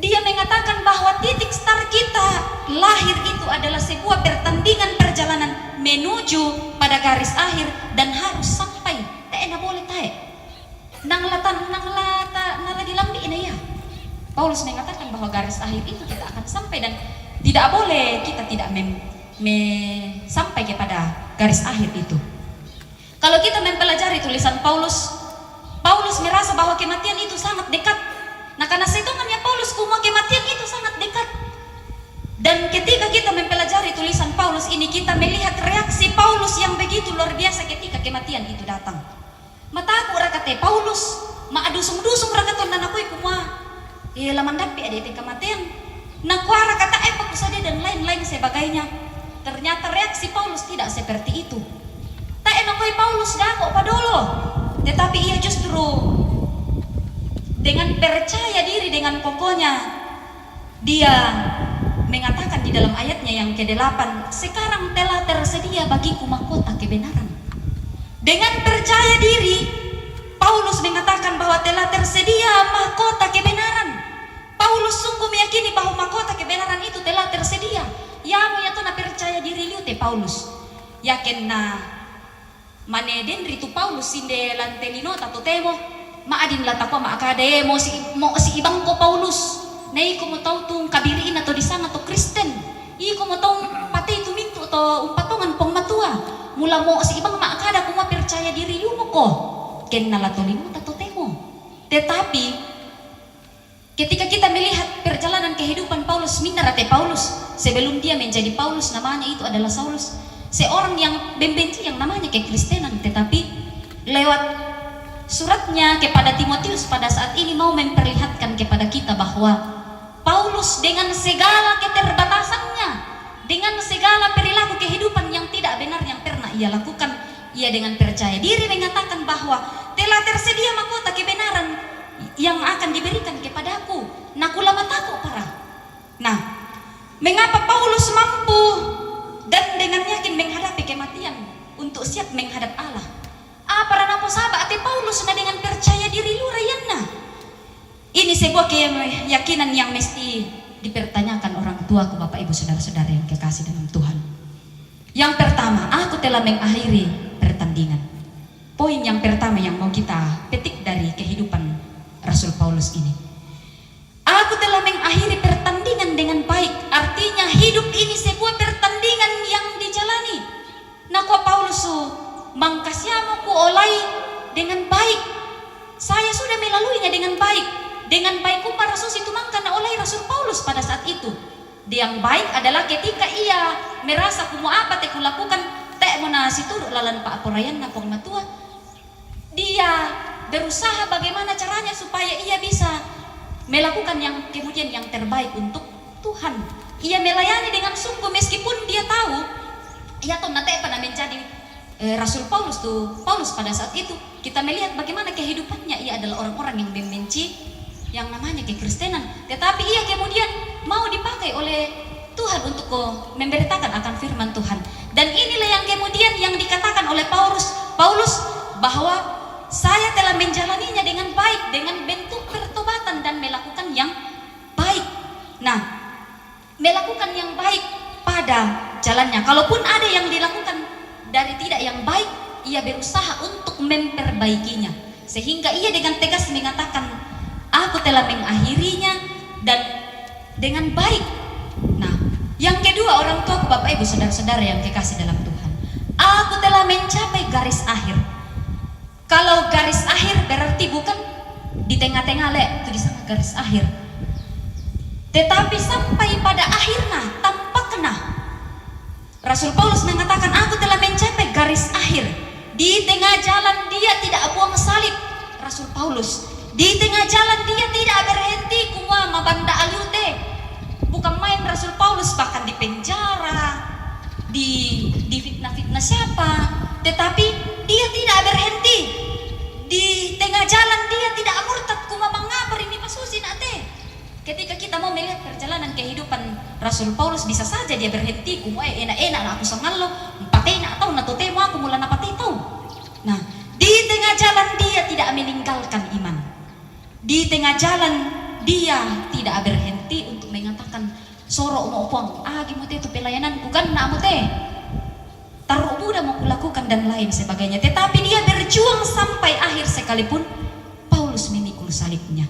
Dia mengatakan bahwa titik start kita lahir itu adalah sebuah pertandingan perjalanan menuju pada garis akhir, dan harus sampai. Tak boleh tae. Nang lata dilambi ini ya. Paulus mengatakan bahwa garis akhir itu kita akan sampai, dan tidak boleh kita tidak sampai kepada garis akhir itu. Kalau kita mempelajari tulisan Paulus merasa bahwa kematian itu sangat dekat. Nah, karena setongannya Paulus kumua kematian itu sangat dekat. Dan ketika kita mempelajari tulisan Paulus ini, kita melihat reaksi Paulus yang begitu luar biasa ketika kematian itu datang. Mataku rakate Paulus, maadusung-dusung rakaton dan aku kumua laman dapi ada itu kematian. Nakuara kata epak saja dan lain-lain sebagainya. Ternyata reaksi Paulus tidak seperti itu. Tak enakoi Paulus dako padolo, tetapi ia justru dengan percaya diri, dengan kokohnya dia mengatakan di dalam ayatnya yang ke-8, sekarang telah tersedia bagiku mahkota kebenaran. Dengan percaya diri Paulus mengatakan bahwa telah tersedia mahkota kebenaran. Paulus sungguh meyakini bahwa mahkota kebenaran itu telah tersedia. Ya mo na percaya diri liu te Paulus. Yakin na maneden ritu Paulus sinde lantelino tato temo maadin latakwa maakade mo si ibang ko Paulus. Nay ko mo taw tung kabiriin ato di sana to Kristen. Iko mo taw patay tuminto to umpatongan pong matua. Mula mo si ibang maakada kung percaya diri liu mo ko. Ken nalatolin mo tato temo. Tetapi ketika kita melihat perjalanan kehidupan Paulus, minarate Paulus, sebelum dia menjadi Paulus namanya itu adalah Saulus, seorang yang membenci yang namanya kekristenan. Tetapi lewat suratnya kepada Timotius pada saat ini mau memperlihatkan kepada kita bahwa Paulus dengan segala keterbatasannya, dengan segala perilaku kehidupan yang tidak benar yang pernah ia lakukan, ia dengan percaya diri mengatakan bahwa telah tersedia mahkota kebenaran yang akan diberikan kepadaku. Nakula mataku para. Nah, mengapa Paulus mampu dan dengan yakin menghadapi kematian untuk siap menghadap Allah? Para napo sahabat ate Paulus na dengan percaya diri lurayan na. Ini sebuah keyakinan yang mesti dipertanyakan orang tuaku, Bapak Ibu saudara-saudara yang kekasih dalam Tuhan. Yang pertama, aku telah mengakhiri pertandingan. Poin yang pertama yang mau kita petik dari kehidupan Rasul Paulus ini, aku telah mengakhiri pertandingan dengan baik. Artinya hidup ini sebuah pertandingan yang dijalani. Nakwa Paulus mangkasyamu ku olai dengan baik. Saya sudah melaluinya dengan baik. Dengan baik ku para susi itu mangkana oleh Rasul Paulus pada saat itu. Yang baik adalah ketika ia merasa kumu apa te kulakukan te mona situru lalan pa aporayan na pong matua. Dia berusaha bagaimana caranya supaya ia bisa melakukan yang kemudian yang terbaik untuk Tuhan. Ia melayani dengan sungguh meskipun dia tahu ia tuh nanti pernah menjadi Rasul Paulus tuh. Paulus pada saat itu kita melihat bagaimana kehidupannya, ia adalah orang-orang yang membenci yang namanya kekristenan, tetapi ia kemudian mau dipakai oleh Tuhan untuk memberitakan akan firman Tuhan. Dan inilah yang kemudian yang dikatakan oleh Paulus bahwa saya telah menjalaninya dengan baik, dengan bentuk pertobatan dan melakukan yang baik. Nah, melakukan yang baik pada jalannya. Kalaupun ada yang dilakukan dari tidak yang baik, ia berusaha untuk memperbaikinya, sehingga ia dengan tegas mengatakan, aku telah mengakhirinya dan dengan baik. Nah, yang kedua, orang tuaku, Bapak Ibu, saudara-saudara yang kekasih dalam Tuhan, aku telah mencapai garis akhir. Kalau garis akhir berarti bukan di tengah-tengah itu di sana garis akhir, tetapi sampai pada akhirnya tanpa kena. Rasul Paulus mengatakan, aku telah mencapai garis akhir. Di tengah jalan dia tidak buang salib. Rasul Paulus di tengah jalan dia tidak berhenti kumua mabanda alute. Bukan main Rasul Paulus, bahkan di penjara, di fitnah-fitnah siapa, tetapi dia tidak berhenti. Di tengah jalan dia tidak murtad kuma mengapa ini masusin ate. Ketika kita mau melihat perjalanan kehidupan Rasul Paulus, bisa saja dia berhenti kumua enak-enak aku sangallo patena atau natutemo aku mula napatay tau. Nah, di tengah jalan dia tidak meninggalkan iman. Di tengah jalan dia tidak berhenti untuk mengatakan sorok mau puang agi mo itu pelayanan bukan nak mo taruh muda mau kulakukan dan lain sebagainya. Tetapi dia berjuang sampai akhir sekalipun Paulus memikul salibnya.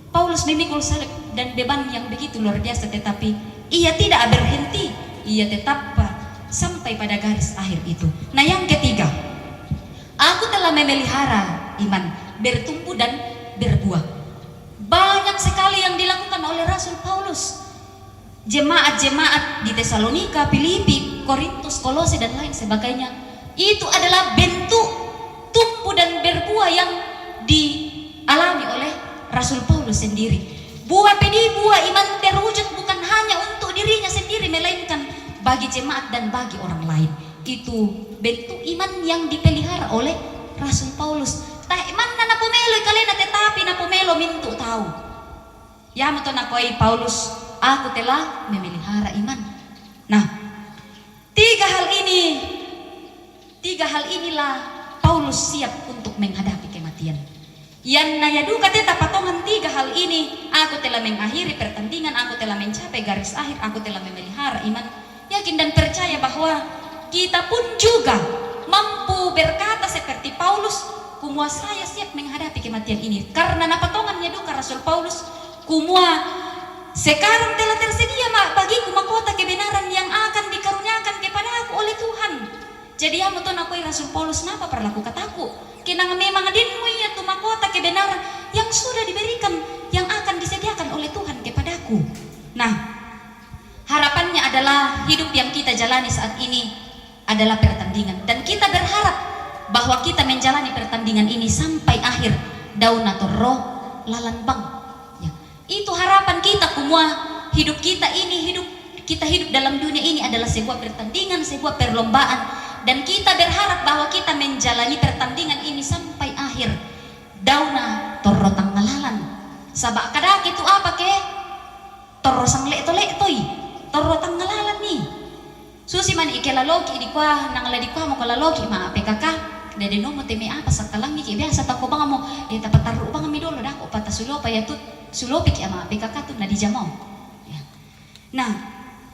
Paulus memikul salib dan beban yang begitu luar biasa, tetapi ia tidak berhenti, ia tetap sampai pada garis akhir itu. Nah, yang ketiga, aku telah memelihara iman, bertumbuh dan berbuah. Banyak sekali yang dilakukan oleh Rasul Paulus. Jemaat-jemaat di Tesalonika, Filipi, Korintus, Kolose dan lain sebagainya, itu adalah bentuk tumbuh dan berbuah yang dialami oleh Rasul Paulus sendiri. Buah iman terwujud bukan hanya untuk dirinya sendiri, melainkan bagi jemaat dan bagi orang lain. Itu bentuk iman yang dipelihara oleh Rasul Paulus. Tak iman na napumelo kalena tetapi napumelo mintu tahu. Ya mo to nakoi Paulus, aku telah memelihara iman. Nah, tiga hal inilah Paulus siap untuk menghadapi kematian. Yan nayaduka teta patongan tiga hal ini, aku telah mengakhiri pertandingan, aku telah mencapai garis akhir, aku telah memelihara iman. Yakin dan percaya bahwa kita pun juga mampu berkata seperti Paulus, kumua saya siap menghadapi kematian ini. Karena napatongan nyaduka Rasul Paulus, kumua sekarang telah tersedia bagiku mahkota kebenaran yang akan dikaruniakan kepada aku oleh Tuhan. Jadi ya muton aku Rasul Paulus napa perlaku kataku kinang memang dinmu ya tu mahkota kebenaran yang sudah diberikan, yang akan disediakan oleh Tuhan kepadaku. Nah, harapannya adalah hidup yang kita jalani saat ini adalah pertandingan, dan kita berharap bahwa kita menjalani pertandingan ini sampai akhir daun atau roh lalambang. Itu harapan kita semua. Hidup kita ini, hidup dalam dunia ini adalah sebuah pertandingan, sebuah perlombaan, dan kita berharap bahwa kita menjalani pertandingan ini sampai akhir. Dauna torro tanggalalan. Sabak kadak itu apa ke? Torro sangle toy. Torro tanggalalan nih. Susi man ikelaloki di kwa nang ladi kwa mo kalaloki ma PKK. Dede no mo teme apa sakalang ni biasa tako bang mo tapat taru bang mi dolo dako pata sulo pa yatut sulopik ya ma PKK tu na di jamau. Ya. Nah,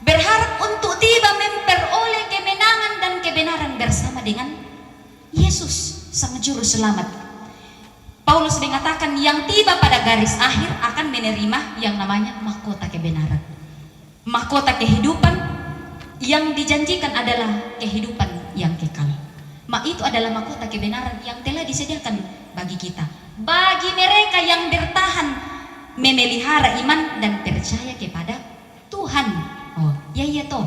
berharap untuk tiba memperoleh kemenangan dan kebenaran bersama dengan Yesus sang juru selamat. Paulus mengatakan yang tiba pada garis akhir akan menerima yang namanya mahkota kebenaran, mahkota kehidupan. Yang dijanjikan adalah kehidupan yang kekal. Itu adalah mahkota kebenaran yang telah disediakan bagi kita, bagi mereka yang bertahan memelihara iman dan percaya kepada Tuhan. Oh, ya toh.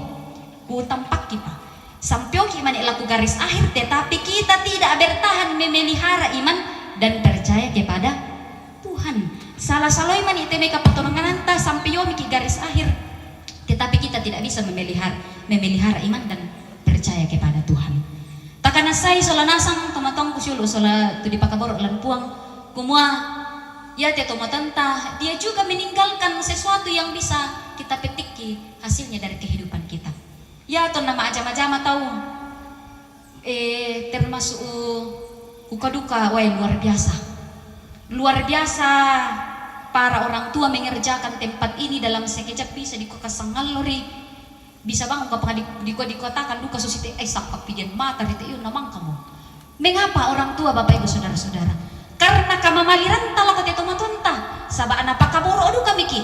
Ku tampak kita. Sampai kita laku garis akhir, tetapi kita tidak bertahan memelihara iman dan percaya kepada Tuhan. Salah-salah iman itu mereka pertolongan anta sampai yomi garis akhir, tetapi kita tidak bisa memelihara iman dan percaya kepada Tuhan. Takana saya solanasang tomatong kusyulu sola tu dipakabor lampuang kumua ya te tomatanta, dia juga meninggalkan sesuatu yang bisa kita petiki hasilnya dari kehidupan kita. Ya to nama ajama-ajama tahu termasuk kuka-duka luar biasa para orang tua mengerjakan tempat ini dalam sekejap bisa dikukasangalori. bisa bangun kapag di kotakan duka susite sakap pidian mata rite yun namang kamu. Mengapa orang tua Bapak Ibu Saudara-saudara? Karena kamamaliran tala ko tito matunta. Saba napakaboro odu kami ki.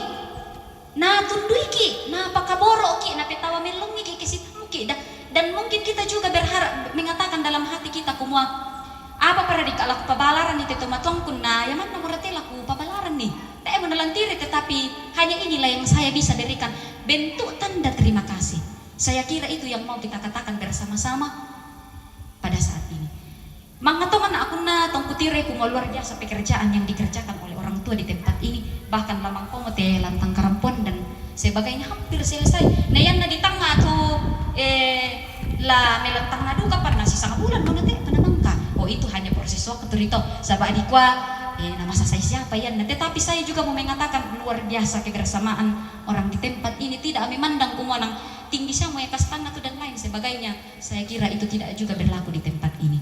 Na tundui ki, napakaboro ki, napitawa melong ki kisitamu ki. Dan mungkin kita juga berharap mengatakan dalam hati kita kumua apa para dikalaku pabalaran ni tito matuangkun na yaman na murate laku pabalaran nih. Tak menelantiri tetapi hanya inilah yang saya bisa berikan bentuk tanda terima kasih. Saya kira itu yang mau kita katakan bersama-sama pada saat ini. Mangatongan aku na tongkutire kumo luar biasa pekerjaan yang dikerjakan oleh orang tua di tempat ini, bahkan lamang komote lantang karampon dan sebagainya hampir selesai. Nayan na di tengah tuh la melantang nadu kapan nasi sangat bulan mana teh panamangka. Oh itu hanya proses waktu rito. Sabak adikwa nama saya siapa ya? Tetapi saya juga mau mengatakan luar biasa kebersamaan orang di tempat ini, tidak memandang kumonang tinggi sama ya kastana atau dan lain sebagainya. Saya kira itu tidak juga berlaku di tempat ini.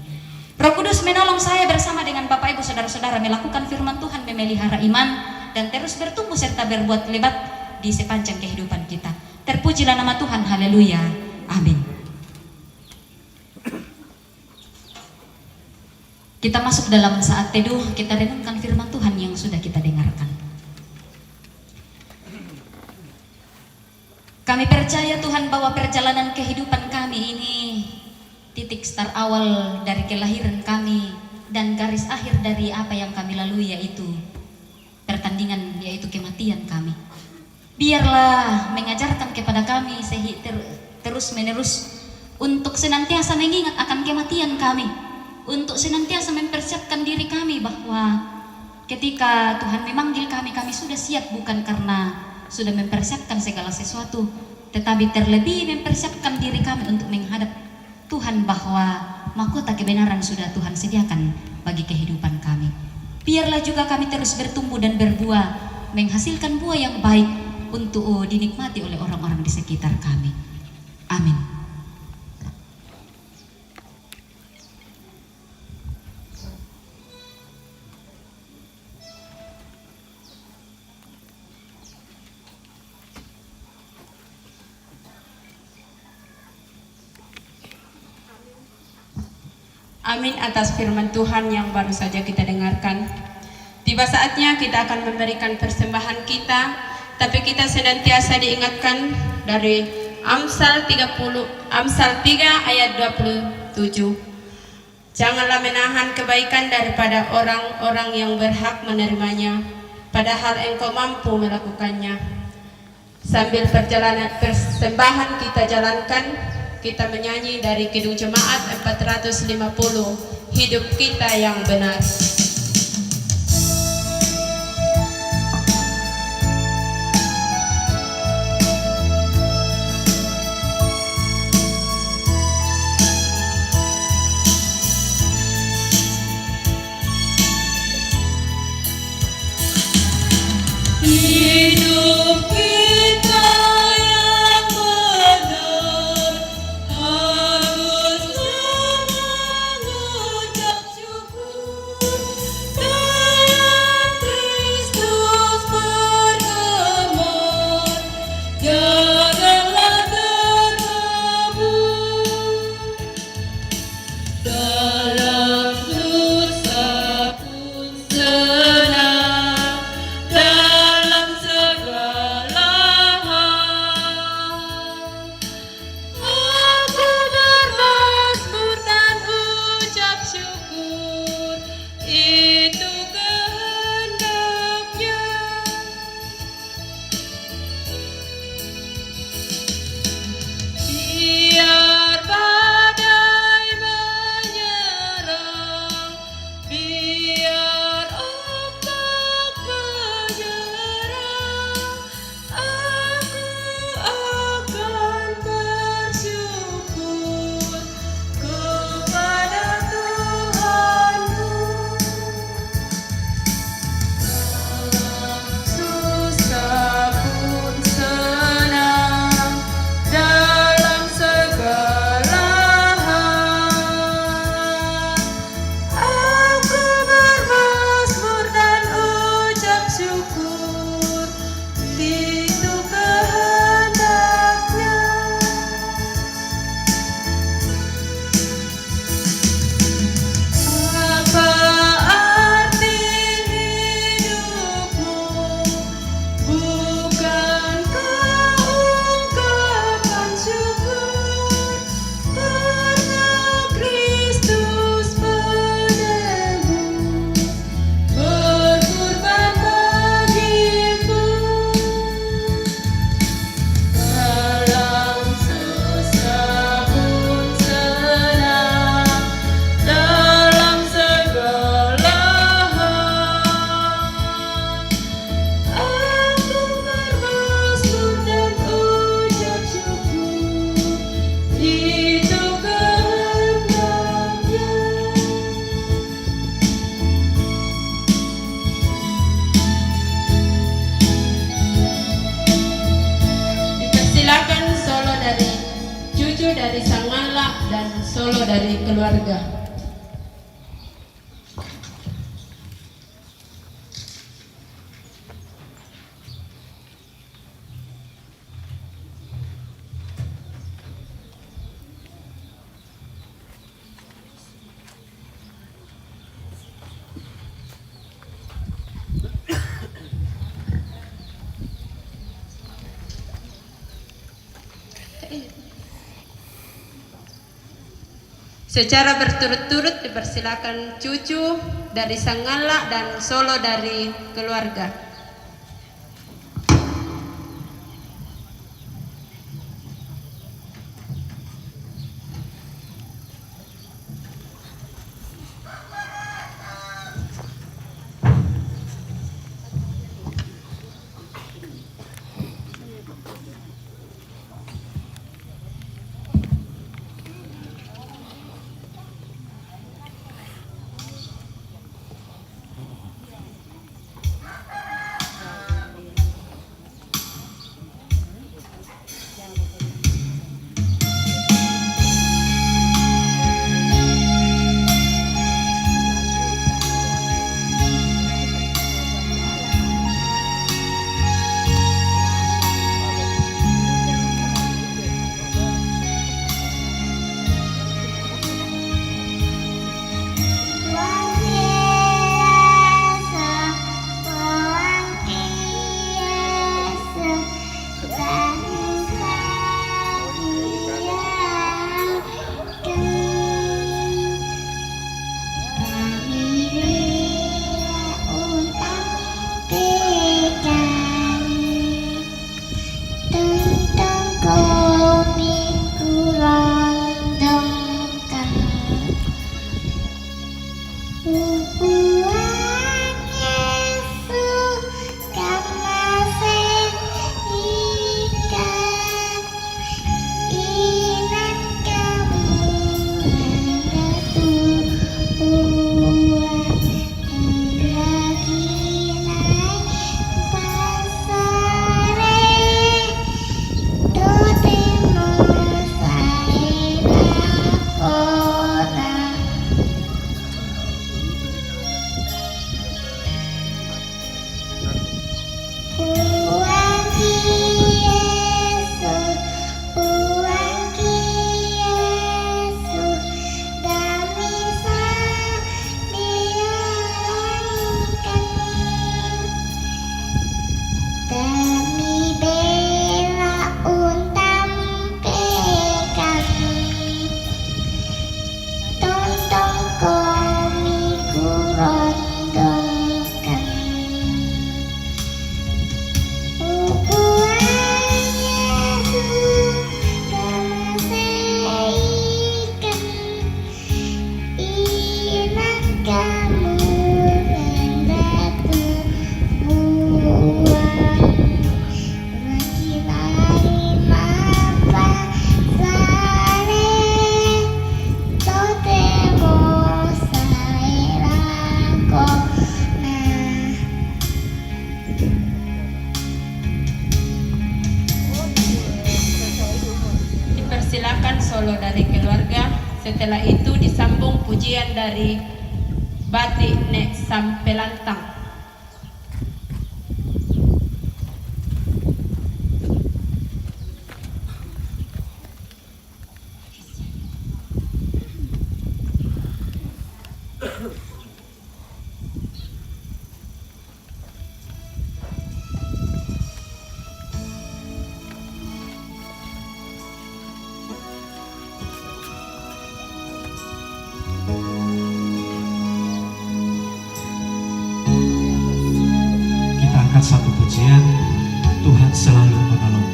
Roh Kudus menolong saya bersama dengan Bapak Ibu Saudara-saudara melakukan firman Tuhan, memelihara iman dan terus bertumbuh serta berbuat lebat di sepanjang kehidupan kita. Terpujilah nama Tuhan, haleluya, amin. Kita masuk dalam saat teduh, kita renungkan firman Tuhan yang sudah kita dengarkan. Kami percaya Tuhan bahwa perjalanan kehidupan kami ini titik start awal dari kelahiran kami dan garis akhir dari apa yang kami lalui yaitu pertandingan, yaitu kematian kami. Biarlah mengajarkan kepada kami terus menerus untuk senantiasa mengingat akan kematian kami, untuk senantiasa mempersiapkan diri kami bahwa ketika Tuhan memanggil kami, kami sudah siap bukan karena sudah mempersiapkan segala sesuatu, tetapi terlebih mempersiapkan diri kami untuk menghadap Tuhan bahwa mahkota kebenaran sudah Tuhan sediakan bagi kehidupan kami. Biarlah juga kami terus bertumbuh dan berbuah, menghasilkan buah yang baik untuk dinikmati oleh orang-orang di sekitar kami. Amin. Amin atas firman Tuhan yang baru saja kita dengarkan. Tiba saatnya kita akan memberikan persembahan kita, tapi kita senantiasa diingatkan dari Amsal 3 ayat 27. Janganlah menahan kebaikan daripada orang-orang yang berhak menerimanya, padahal engkau mampu melakukannya. Sambil persembahan kita jalankan, kita menyanyi dari Kidung Jemaat 450, hidup kita yang benar. Hidup kita yang benar haruslah mengucap syukur dari Sangala dan Solo dari keluarga. Secara berturut-turut dipersilakan cucu dari Sangala dan Solo dari keluarga. Dipersilakan Solo dari keluarga. Setelah itu disambung pujian dari Batik Nek Sampelantang. Satu pujian, Tuhan selalu menolongku.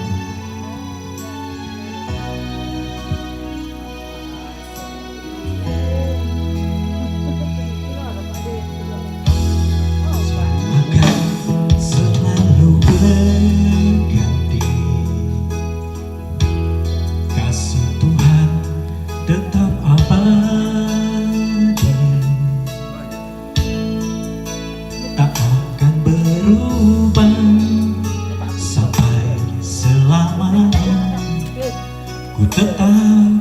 Akan selalu berganti, kasih Tuhan tetap abadi, tak akan berubah sampai selamanya. Ku tetap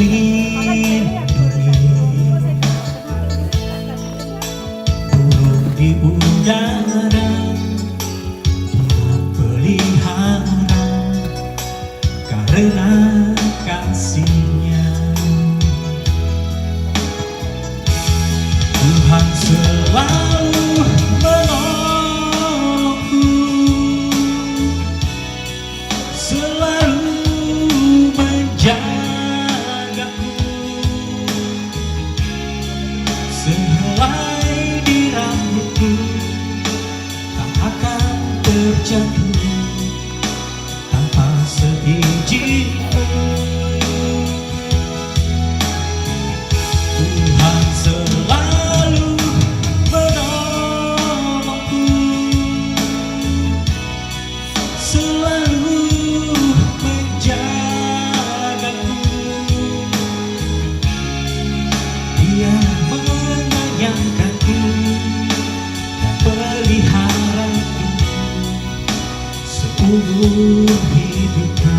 melindungi, burung di udara Dia pelihara karena kasih-Nya. Tuhan selalu menolongku, selalu menjagaku, sehelai di rambutku tak akan terjatuh tanpa seizin-Mu. Tuhan selalu menolongku, selalu menjagaku. Dia menyayangkanku dan peliharaku seumur hidupku.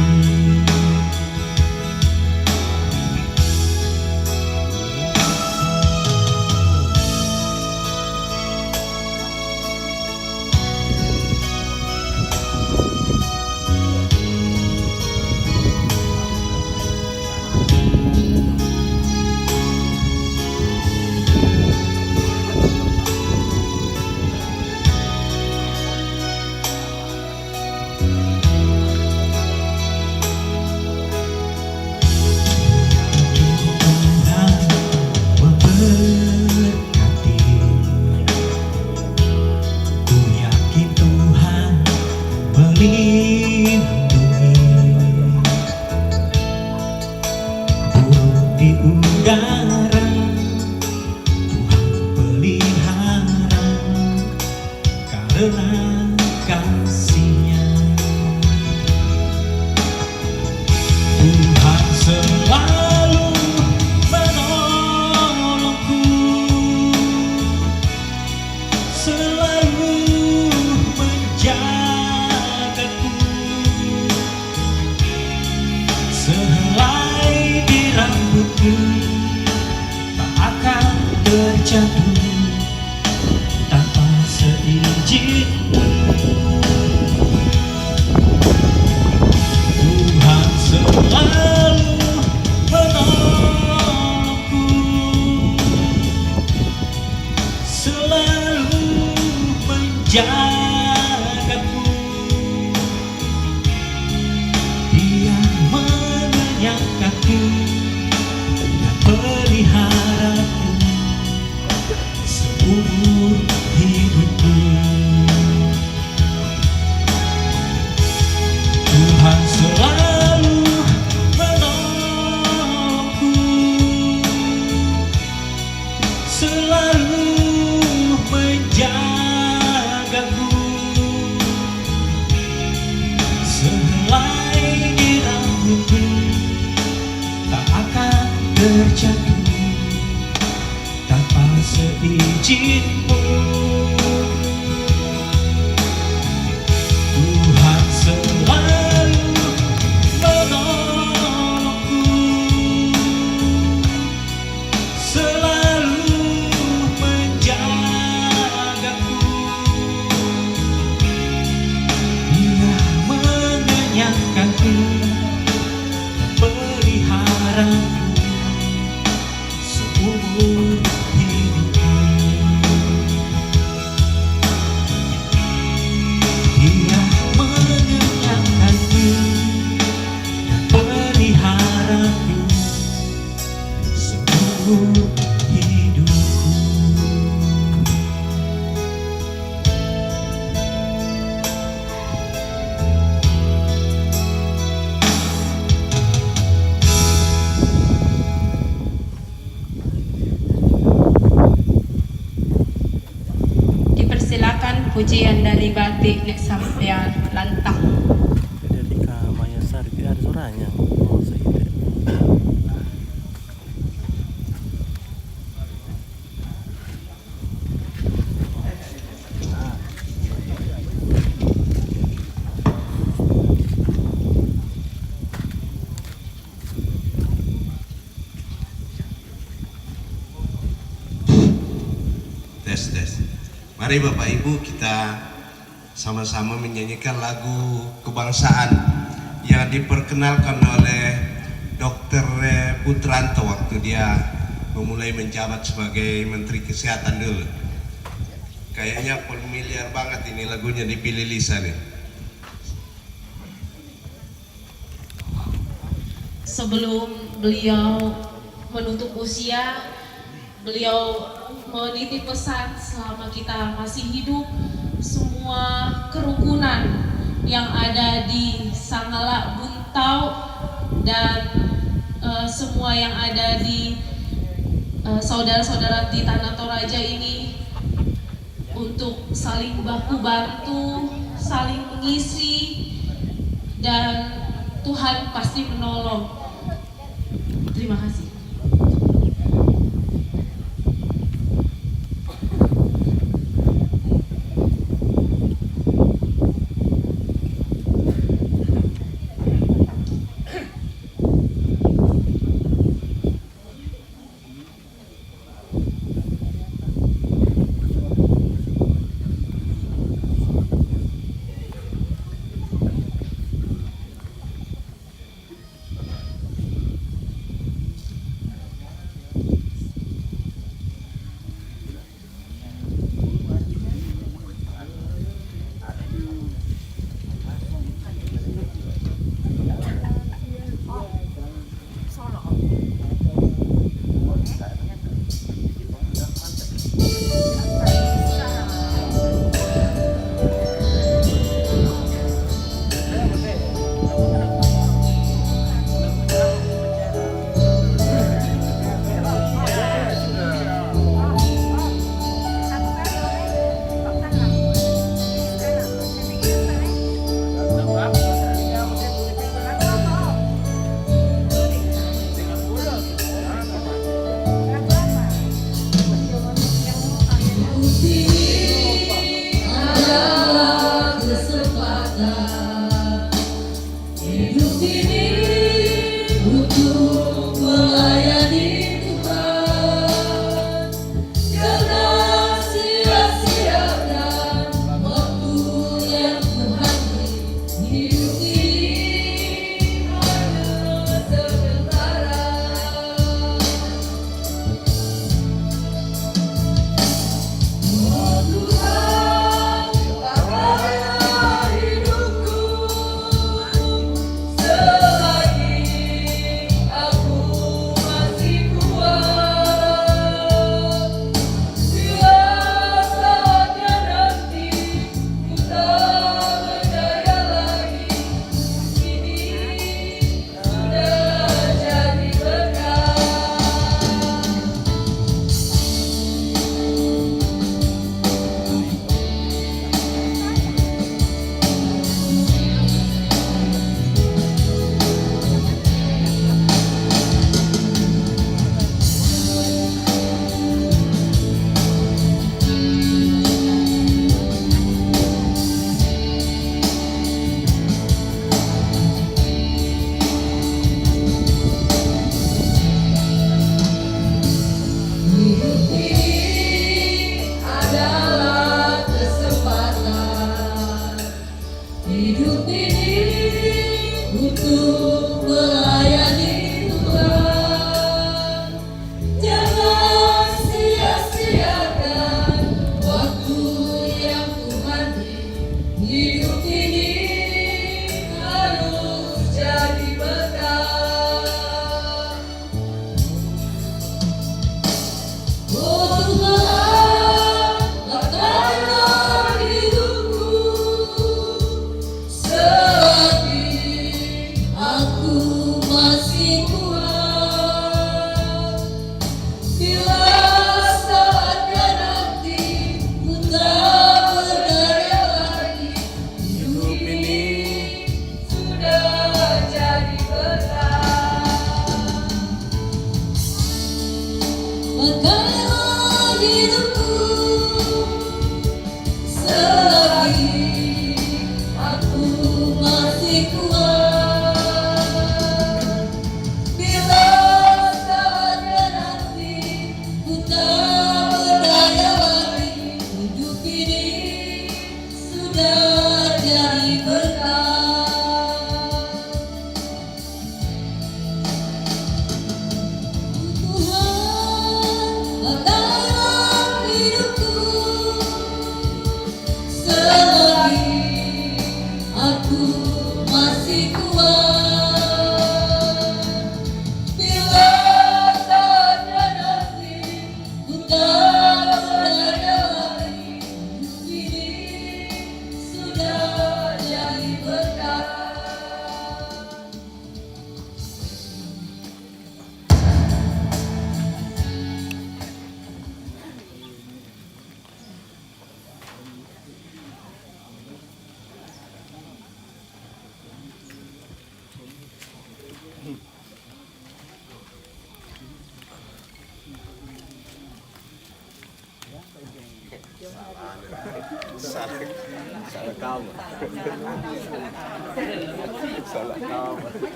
Tuhan memberkati, ku yakin Tuhan melindungi, burung di udara Tuhan pelihara karena kasih-Nya. Tuhan selalu menolongku, selalu menjagaku, sehelai di rambutku tak akan terjatuh tanpa seizin-Mu. Tuhan selalu menolongku, selalu menjagaku. Dia menyayangkanku dan peliharaku seumur hidupku. Tuhan selalu menolongku, selalu menjagaku, sehelai di rambutku tak akan terjatuh tanpa seizin-Mu. Tuhan selalu menolongku, selalu menjagaku. Dia mengenyangkanku dan peliharaku seumur hidupku. Dia mengenyangkanku dan peliharaku seumur hidupku. Dipersilakan pujian dari batik Nek Sampian Lantang. Jadi Maya Sari ada suaranya. Oh, sehingga. Mari Bapak Ibu kita sama-sama menyanyikan lagu kebangsaan yang diperkenalkan oleh Dr. Putranto waktu dia memulai menjabat sebagai Menteri Kesehatan dulu. Kayaknya familiar banget ini lagunya, dipilih Lisa nih. Sebelum beliau menutup usia, beliau menitip pesan selama kita masih hidup, semua kerukunan yang ada di Sangala Buntau dan semua yang ada di saudara-saudara di Tanah Toraja ini untuk saling baku bantu, saling mengisi, dan Tuhan pasti menolong. Terima kasih.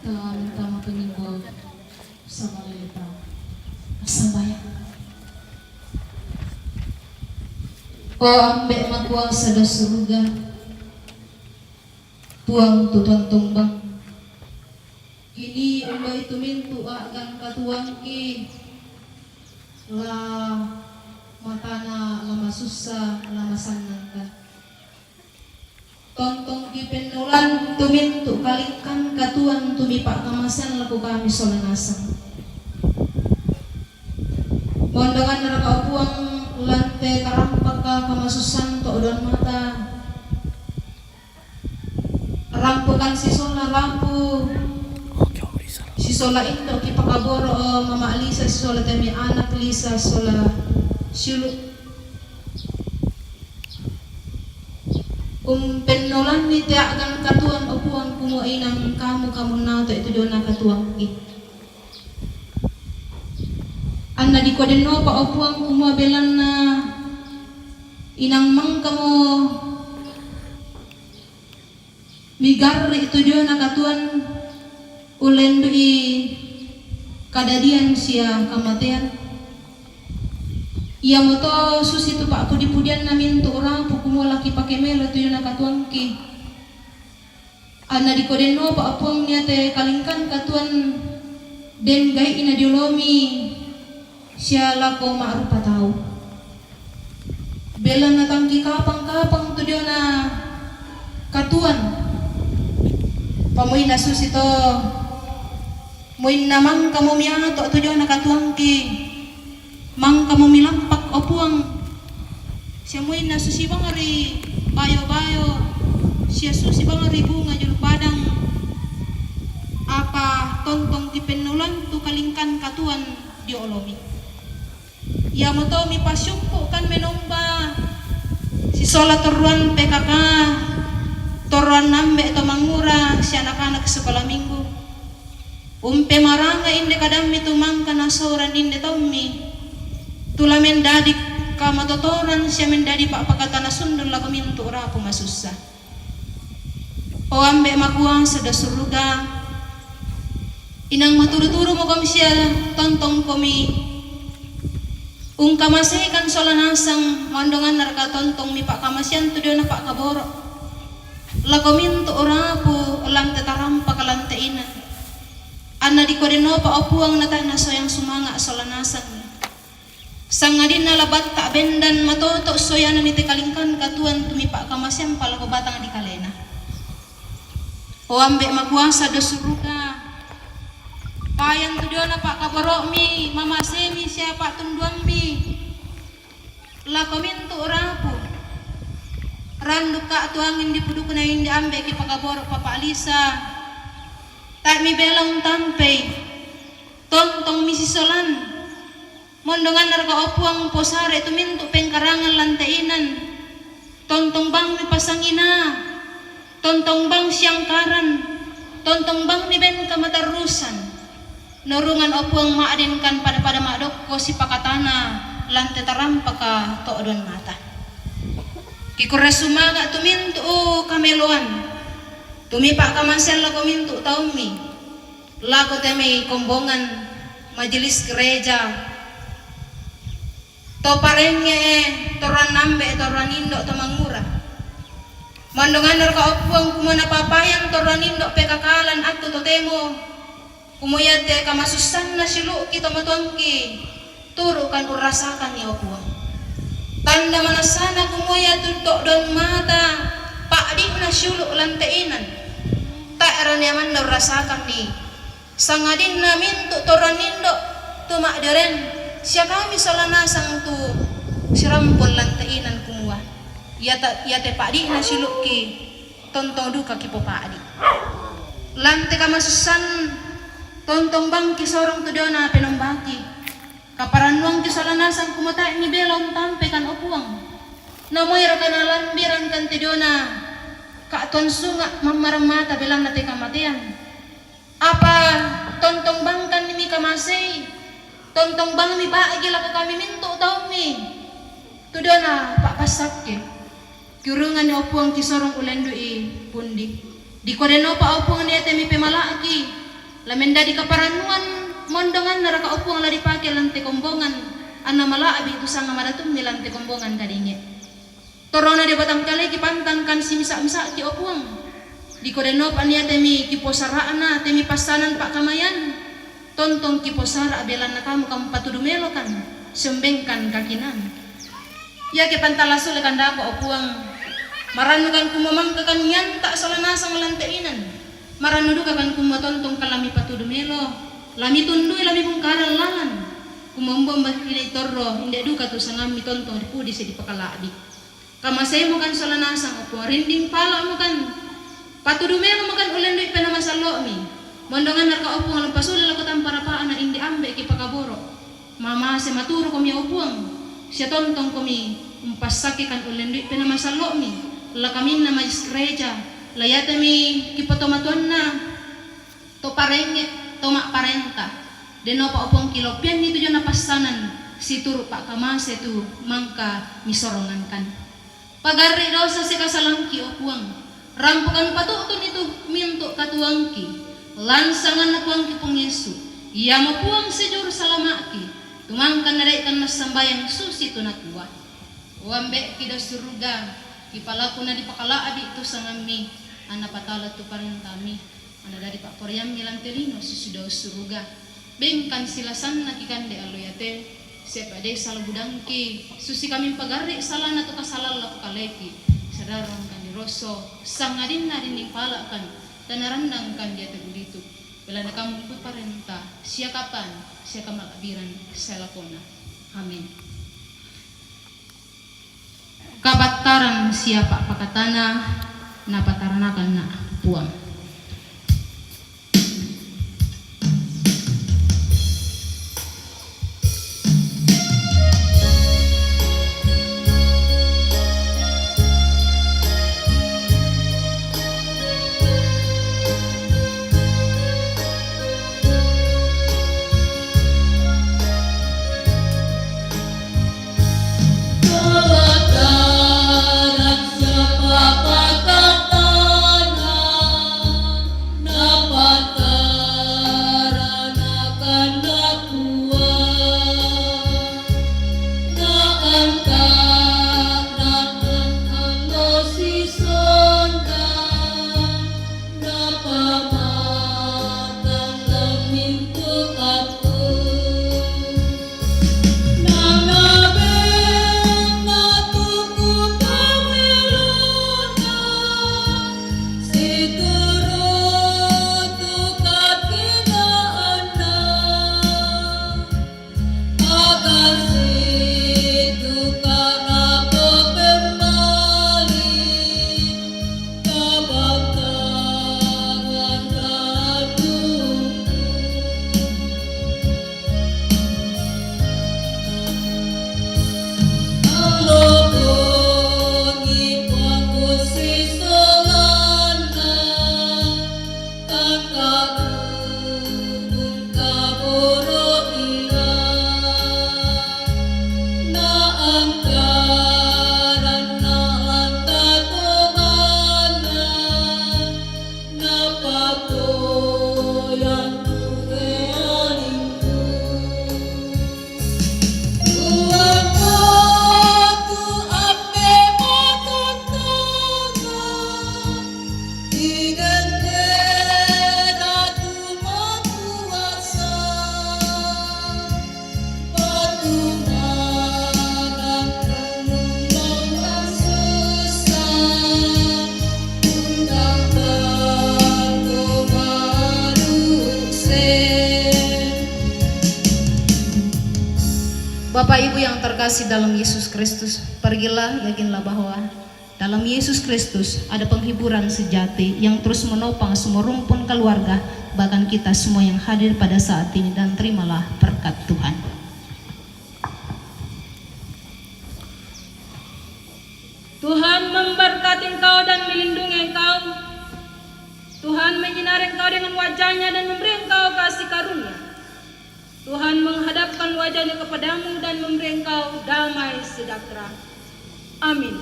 Minta penyembuh sama lelita sambayang. Oh ambek makuasa da surga, tuang tu tumbang. Kini umba itu mintu akan katuang ki lah matana lama susah lama sanangkan. Tontong ki penulan tumintu kalingkan katuan tumipak kamasan laku kami solanasang. Mondongan neraka upuang lantai karampak ka kamasusan to udon mata. Rampukan si sola lampu. Si sola indo ki pakaboro mama Lisa si sola temi anak Lisa sola silut. Penulan ni tiakan katuan upuang kumuinang kamu nato itu dona katuang ki. Anda di kodeno pa upuang kumuabelan na inang mang kamu migarri itu dona katuan ulendo i kadadian sia kamatean. Ia moto susi tu pak aku dipudian namin tu orang pukumu laki pakai melo tu yuna katuan ki. Ana di kodeno pak apuang niate kalingkan katuan den gai ina diolomi sia lako ma'rupa tau. Bela na tangki kapang tu dia na katuan. Pamoy na susi to moy namang kamu miato tu dia na katuan ki. Mang kamu milampak opuang siya mo'y nasusi bang ari bayo-bayo siya susi bang ari bunga julu padang apa tontong di penulan tu kalingkan katuan di olomi ya mo to mi pasyupo kan menomba si sola toruan PKK toruan nambe to mangura si anak-anak sekolah minggu umpe maranga inde kadang mi tumang kanasoran inde tommi tula mendadi kamatotoran siya mendadi pak pakatana sundul lagu mintu rapu masusah. O ambe makuang sada suruga inang maturu-turu mo kami siya tontong komi ungkamasekan solanasang mandongan narka tontong mi pak kamasyan tu dia na pak kaboro lagu mintu rapu lante tarampa kalante inan anna di kodeno pa opuang natah naso yang sumanga solanasang sangadin na labat tak bendan matoto soyana ni tekalingkan katuan tumipak kamasyan pala ko batang di kalena. O ambek makuasa do suruga. Payang tu na pak kaborok mi mama semi siapa tunduang mi. Lako mintu rapu. Randu ka tuangin di puduk na hindi ambek ki pakaborok papa Alisa. Tak mi belang tampei. Tontong misi solan. Mondongan narka opuang posare tu mintu pengkarangan lantainan tontong bang mi pasangina tontong bang siangkaran tontong bang mi ben kamatarusan norungan opuang maadinkan pada madokko si pakatana lante tarampaka to odon mata kikura sumaga tu mintu kameloan tumipak kamansel lago mintu taumi lago temi kombongan majelis gereja to parenge toran nambe toran indo to mangura mandongan narka opuang kumana papayang toran indo pekakalan aku to temo kumuyate kamasusan na silu kita matuangki turu kan urasakan ni opuang tanda manasana kumuya tutok don mata pak di na silu lantainan tak eraniaman na urasakan ni sangadin na mintu toran indo tumak deren siya kami solanasang tu sirampon lantainan kumua yate padi na siluki tontong duka kipo padi lante kamasusan tontong bangki sorong tu dona penombaki Kaparanuang ti salanasan kumata ni belom tampe kan opuang. Namoy ra kanalan biran kan ti dona katon sunga mamaramata belang na ti kamatian. Apa tontong bangkan ni kamasay. Tontong bang mi baagi la kami minto taw mi. Tudona pakasakit. Kurungan ni opuang ti sorong ulendo pundi. Di kodeno pa opuang ni ate mi pemalaaki. Lamenda di kaparanuan mondongan naraka upuang la dipake lanti kombongan anna malaabi itu sanga madatum ni lanti kombongan kadinge torona de batang kale ki pantan kan si misa-misa ki upuang di kodeno pania temi ki posaraana temi pasanan pak kamayan tontong ki posara belan na kamu patudu kan sembengkan kakinan ya ki pantalasu le kanda ko upuang maranukan kumamangka kan nyanta salanasang lanteinan maranuduka kan kumatontong kalami patudu melo lami tundui lami bungkaran langan kumombom bahili torro inde duka tu sangami tontong dipudi se dipakalaadi kamasay mo kan salanasang opo rinding pala mo kan patudume mo kan ulendui penama salo mi mondongan narka opo ngalang pasula lako tamparapaan na indi ambe ki pakaboro mama se maturo komi opuang siya tontong komi umpasaki kan ulendui penama salo mi lakamin na majistreja layata mi ki potomatuan na to parenge tomak parenta deno pa opong kilopian itu jo napasanan si turu pak kamase tu mangka misorongan kan pagari dosa si kasalangki opuang rampukan patutun itu mintuk katuangki lansangan na tuangki pong Yesu ia mapuang sejur salamaki tumangkan nadaikan mas sambayang susi tu natua uambe kido suruga kipalaku na dipakalaadi tu sangami anapatala tu parentami anda dari Pak Koryam milan telino sudah suruga bengkan silasan nakikan de aloyate siapa de sal budangki susi kami pagari salana to kasalal la kaleki sadaran kan di roso sangadin na dining pala kan tanarandang kan dia teguditu belanda kamu itu parenta sia kapan sia kamalabiran selakona amin kabataran siapa pakatana napataranakan na puang. Bapak Ibu yang terkasih dalam Yesus Kristus, pergilah yakinlah bahwa dalam Yesus Kristus ada penghiburan sejati yang terus menopang semua rumpun keluarga, bahkan kita semua yang hadir pada saat ini, dan terimalah berkat Tuhan. menghadapkan wajahnya kepadamu dan memberi engkau damai sejahtera. Amin.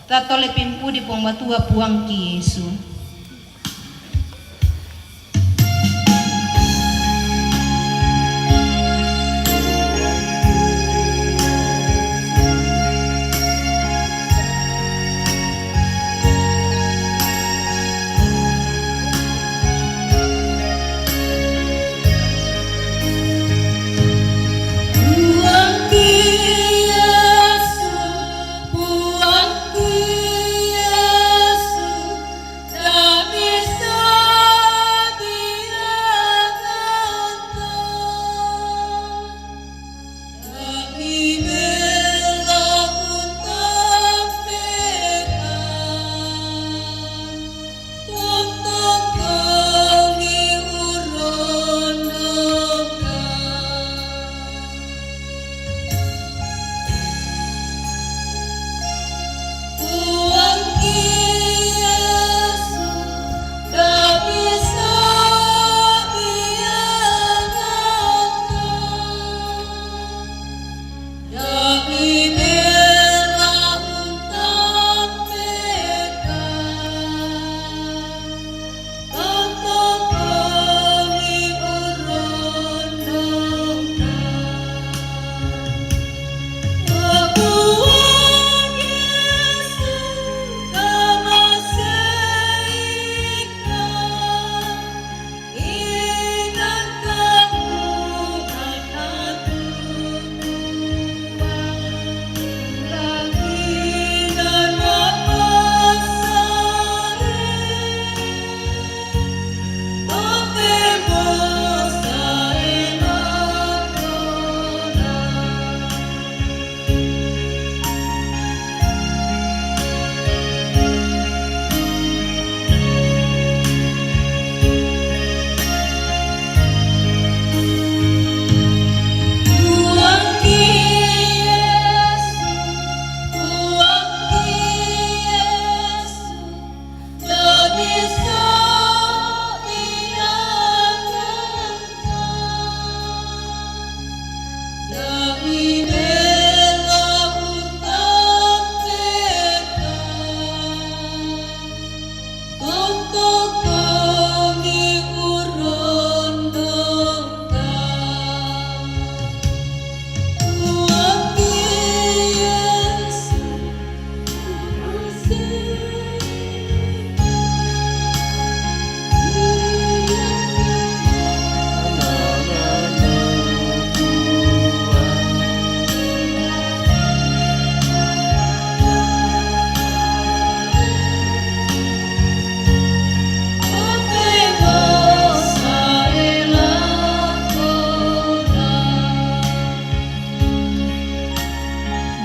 Tatole pimpu di pembatua puangki Yesus.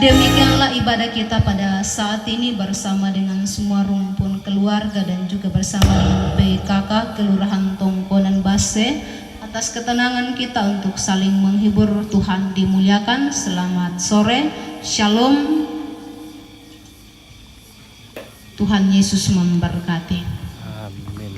Demikianlah ibadah kita pada saat ini bersama dengan semua rumpun keluarga dan juga bersama dengan PKK Kelurahan Tongkonan Base atas ketenangan kita untuk saling menghibur. Tuhan dimuliakan. Selamat sore, Shalom. Tuhan Yesus memberkati. Amin.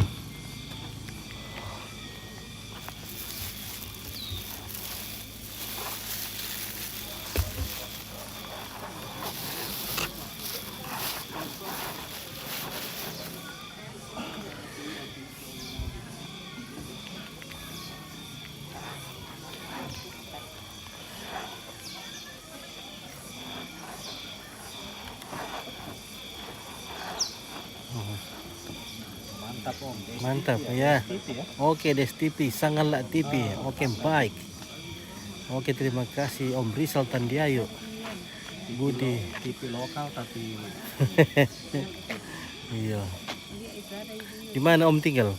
Mantap ya. Oke, Des TV, sangatlah TV. Oke, baik. Oke, terima kasih Om Rizal Tandiayo. Budi TV lokal tapi iya. Di mana Om tinggal?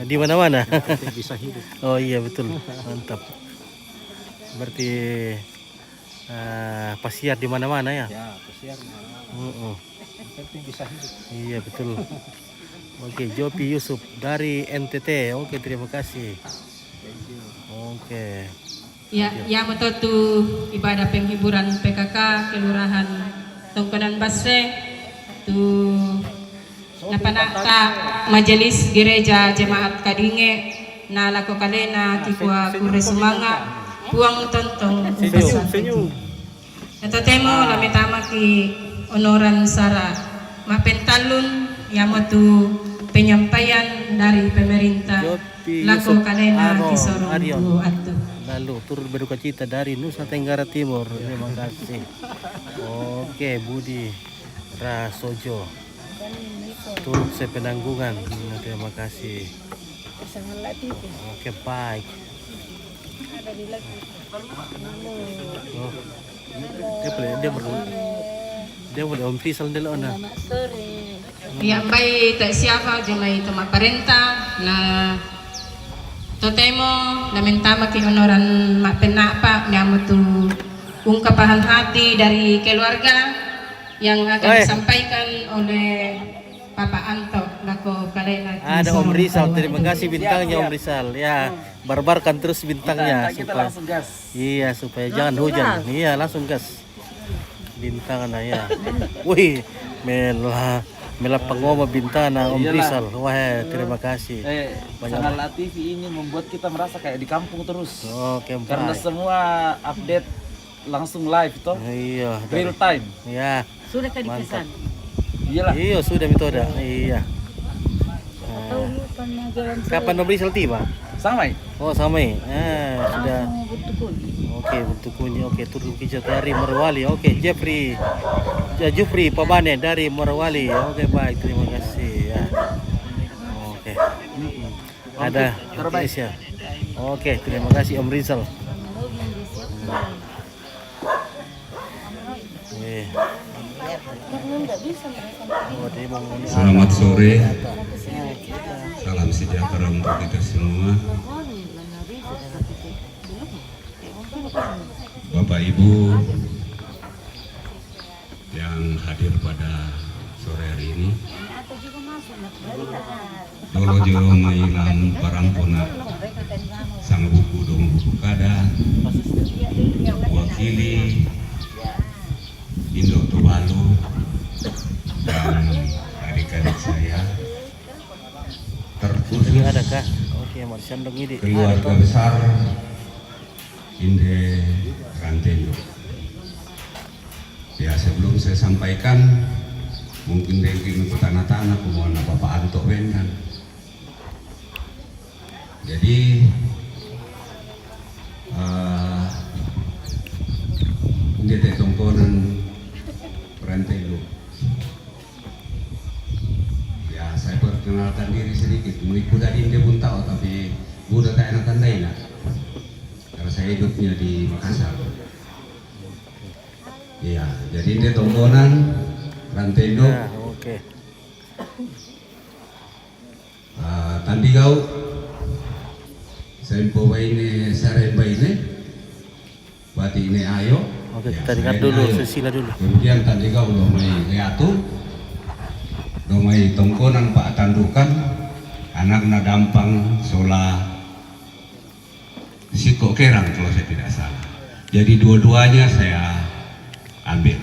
Di mana-mana. Bisa hidup. Oh iya betul. Mantap. Berarti pasiar di mana-mana ya? Ya, kesian. Penting bisa hidup. Iya betul. Oke, Jopi Yusuf dari NTT. Oke, terima kasih. Oke. Ya betul tuh ibadah penghiburan PKK Kelurahan Tongkonan Base tuh na panata majelis gereja jemaat Kadinge na lako kalena kikwa kuresumanga buang tontong Senyum. ito temo lamitama ki onoran Sara mapentalun yamatu penyampaian dari pemerintah lako kalena kisorong bu atu. Lalu turut berduka cita dari Nusa Tenggara Timur. Terima kasih. Oke, Budi Rasojo turut sepenanggungan. Terima kasih. Oke, baik. Oh. Dia boleh Om Rizal dulu na. Ya bay tak siapa jemai toma parenta na totemo lamentama ki honoran mapenapa nyamutu ungkapan hati dari keluarga yang akan disampaikan oleh Papa Anto lako kalena. Ada Om Rizal, terima kasih bintangnya Om Rizal. Ya, barbarkan terus bintangnya supaya iya supaya jangan hujan. Iya, langsung gas. Bintang na ya. Wih, mela pengoma bintana Om Rizal. Wah, terima kasih. Sangalat TV ini membuat kita merasa kayak di kampung terus. Oke, karena semua update langsung live toh. Iya, real time. Ya. Sudah tadi pesan. Iyalah. Iya, sudah metoda. Iya. Kapan Om Rizal tiba? Samai. Oh, samai. Sudah. Oke, bentuk kunci. Oke, turun kijat dari Morowali. Oke, Jufri Pabane dari Morowali. Oke, baik. Terima kasih ya. Oke. Ada Indonesia. Oke, terima kasih Om Rizal. Selamat sore, salam sejahtera untuk kita semua. Bapak Ibu yang hadir pada sore hari ini, Dolo Jolo Mailam Parampuna Sang Buku Dong Buku Kada, wakili Indo Tuvalu dan adik-adik saya, terkhusus keluarga besar Inde Rantendo. Ya, sebelum saya sampaikan, mungkin dengkin untuk tanah-tanah kumohon Bapak Anto Wendan. Jadi Inde tetongkonan Rantendo. Ya, saya perkenalkan diri sedikit. Mengikut dari Inde pun tahu, tapi udah tak enak tandai lah. Karena saya hidupnya di Makassar. Iya, jadi Inde tongkonan Rantendo. Ya, oke. Tadi kau sempo ini saremba ini, bati ini ayo. Oke, kita dengar dulu, sesila dulu. Kemudian tadi kau domai reatu, domai tongkonan Pak Tandukan, anaknya Dampang Sola Siko Kerang kalau saya tidak salah. Jadi dua-duanya saya ambil.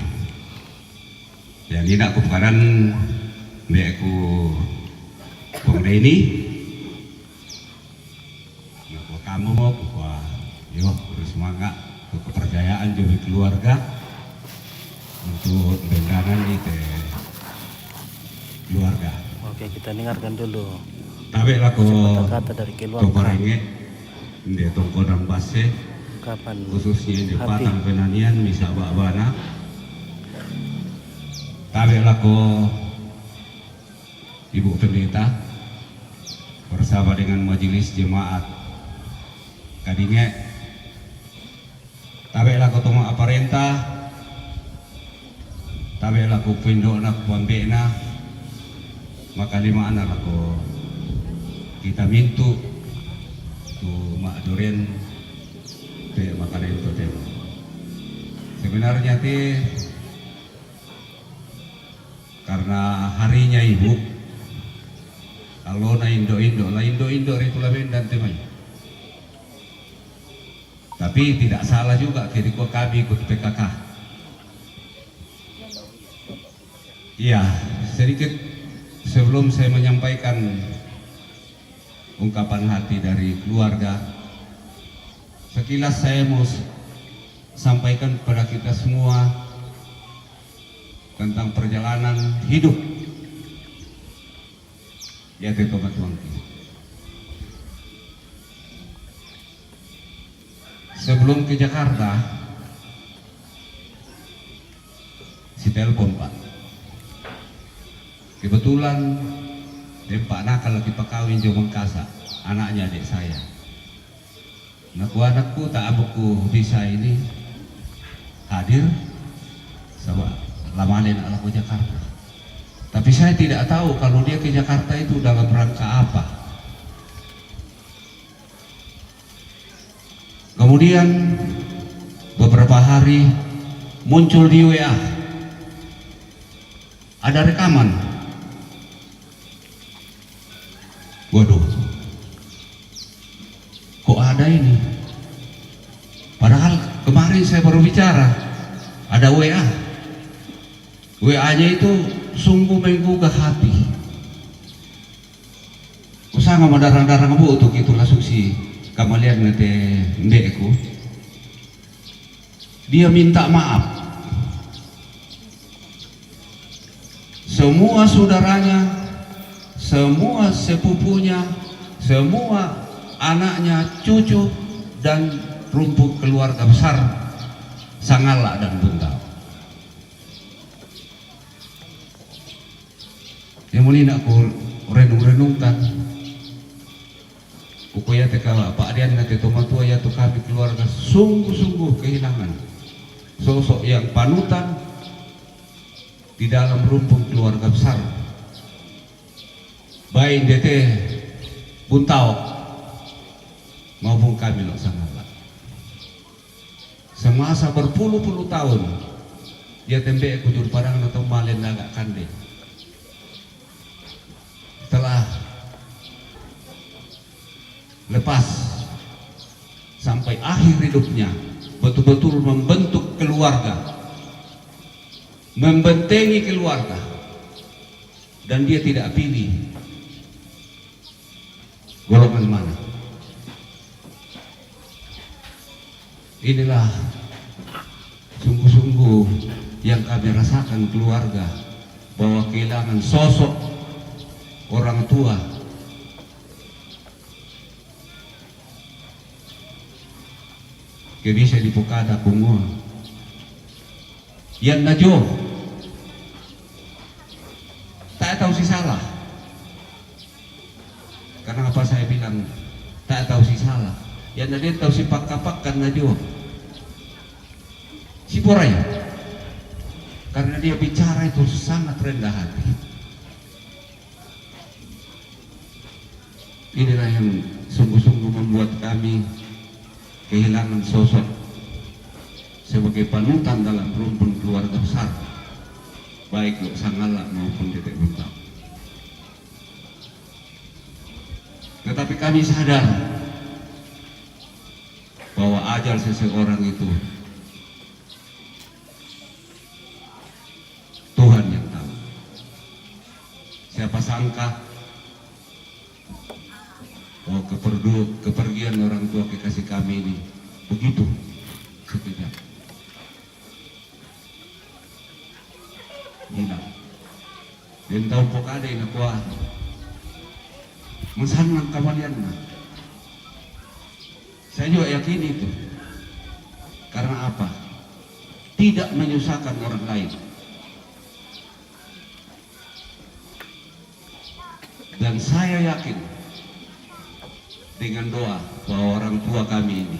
Yang ini aku bukan mbekku Bang Deni, aku kamu mau bahwa yo bersemangat untuk kepercayaan jadi keluarga untuk lendangan di keluarga. Oke, kita dengarkan dulu. Tapi laku kata dari keluarga. Toparenge di tongkonan base, Kapan khususnya di Patang Penanian bisa bana. Tapi laku Ibu Pendeta bersama dengan majelis jemaat Kadinge. Tabe laku toma aparenta, tabe laku pindok nak pembina, maka lima anak laku kita mintu tu mak duren te makanan itu tem. Sebenarnya ti karena harinya ibu, kalau na Indo itu lain dan temai. Tapi tidak salah juga ketika kami ikut PKK. Iya, sedikit sebelum saya menyampaikan ungkapan hati dari keluarga, sekilas saya mau sampaikan kepada kita semua tentang perjalanan hidup ya Teto Batuangki. Sebelum ke Jakarta, si telepon Pak. Kebetulan Pak nakal lagi pakawin Jomong Kasa, anaknya adik saya. Anakku tak abukku bisa ini hadir sama lamanen ala ke Jakarta. Tapi saya tidak tahu kalau dia ke Jakarta itu dalam rangka apa. Kemudian beberapa hari muncul di WA ada rekaman. Waduh, kok ada ini? Padahal kemarin saya baru bicara ada WA. WA-nya itu sungguh menggugah hati. Usah ngomong darang-darang bu untuk itu langsung si kamalian nanti ndekku. Dia minta maaf. Semua saudaranya, semua sepupunya, semua anaknya, cucu dan rumput keluarga besar Sangala dan Bundal. Yang mulai aku renung-renungkan. Ukoya teka Pak Adian nanti tomatua ya tu kami keluarga sungguh-sungguh kehilangan sosok yang panutan di dalam rumpun keluarga besar. Baik DT Buntau maupun kami Lok Sangala. Semasa berpuluh-puluh tahun dia tembek kujur padang atau malen agak kande. Setelah lepas sampai akhir hidupnya betul-betul membentuk keluarga, membentengi keluarga, dan dia tidak pilih golongan mana. Inilah sungguh-sungguh yang kami rasakan keluarga, bahwa kehilangan sosok orang tua bisa dipukada kumua yang najo tak tahu si salah. Karena apa saya bilang tak tahu si salah, yang dia tahu si pakkan najo si Poraya, karena dia bicara itu sangat rendah hati. Inilah yang sungguh-sungguh membuat kami kehilangan sosok sebagai panutan dalam rumpun keluarga besar, baik Lok Sangala maupun Tetek Buntau. Tetapi kami sadar bahwa ajal seseorang itu Tuhan yang tahu. Siapa sangka bahwa kepergian orang tua kekasih kami ini begitu sekejap hilang. Dan tahu pokade na kuah mensanang kamalian na. Saya juga yakin itu. Karena apa? Tidak menyusahkan orang lain. Dan saya yakin dengan doa bahwa orang tua kami ini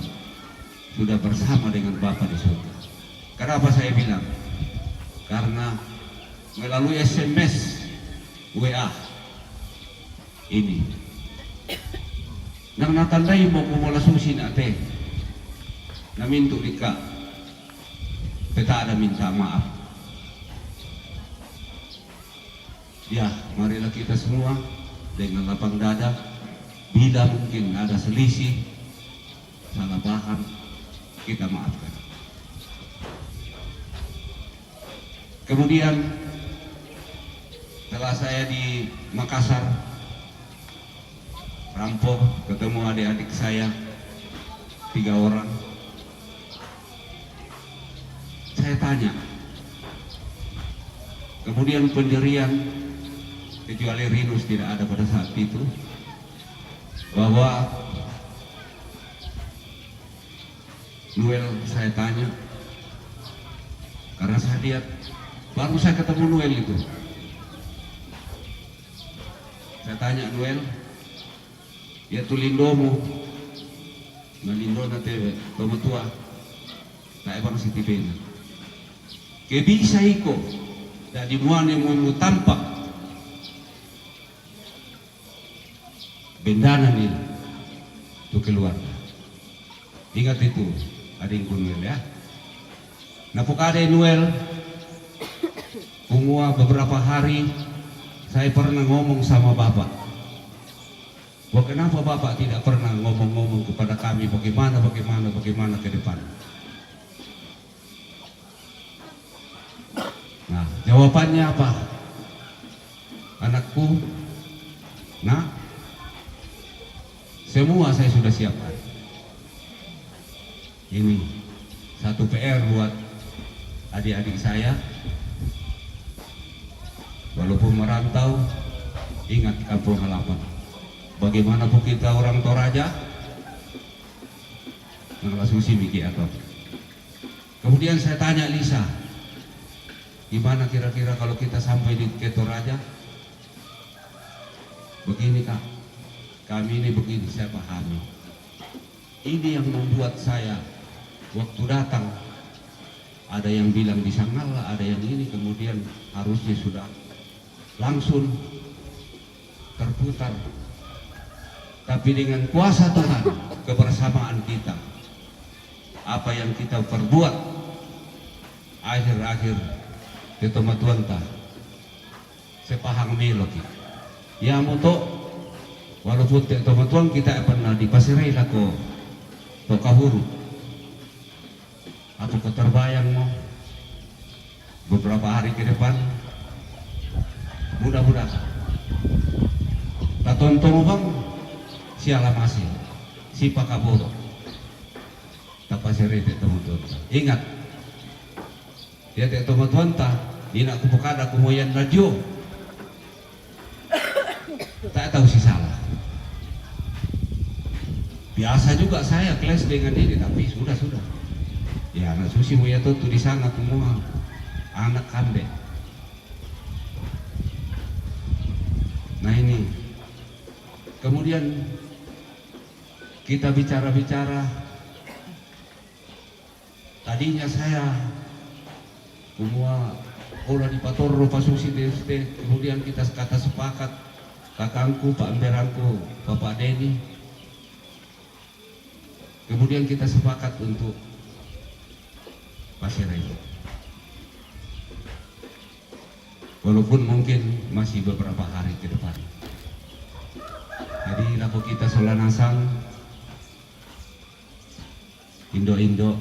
sudah bersama dengan Bapa di surga. Karena apa saya bilang? Karena melalui SMS, WA ini nang natandai mo kumula susi nate na minto ika peta ada minta maaf. Ya, marilah kita semua dengan lapang dada, bila mungkin ada selisih, salah paham, kita maafkan. Kemudian Setelah saya di Makassar, rampok, ketemu adik-adik saya 3 orang. Saya tanya, kemudian pendirian, kecuali Rinus tidak ada pada saat itu, bahwa Noel saya tanya, karena saya lihat baru saya ketemu Noel itu. Saya tanya Noel, ya tulindomu, malindo na tebe, tomutua, tak ebang si tibena. Kebisa iko, dari muane mu tampak, bendana nih, tu keluar. Ingat itu, adingku Noel ya. Napokade Noel, kumua beberapa hari saya pernah ngomong sama Bapak. Bahwa kenapa Bapak tidak pernah ngomong-ngomong kepada kami bagaimana ke depan. Nah, jawabannya apa? Anakku, nah, semua saya sudah siapkan. Ini satu PR buat adik-adik saya. Walaupun merantau, ingat kampung halaman. Bagaimanapun kita orang Toraja, langsung miki atau. Kemudian saya tanya Lisa, gimana kira-kira kalau kita sampai di Toraja? Begini Kak, kami ini begini, saya pahami. Ini yang membuat saya waktu datang, ada yang bilang di Sangala, ada yang ini, kemudian harusnya sudah langsung terputar. Tapi dengan kuasa Tuhan, kebersamaan kita, apa yang kita perbuat akhir-akhir ketemu Tuhan tak sepahang meloki. Ya moto, walaupun ketemu Tuhan kita pernah di Pasirai lako Tokahuru. Apa keterbayang mo beberapa hari ke depan, mudah-mudahan tatonton bang siala masih si pakaboro tapasere te teman-teman. Ingat dia te teman-teman ta ina aku pekada aku moyan radio tak tahu si salah. Biasa juga saya kelas dengan ini, tapi sudah ya anak susi moya tuh di sana semua anak kande. Nah ini, kemudian kita bicara-bicara. Tadinya saya semua olah di Patorro Pasusi DST, kemudian kita kata sepakat, kakangku, Pak Emberangku, Bapak Denny, kemudian kita sepakat untuk Pasirai. Walaupun mungkin masih beberapa hari ke depan. Jadi laku kita Solanasang, Indo-Indo,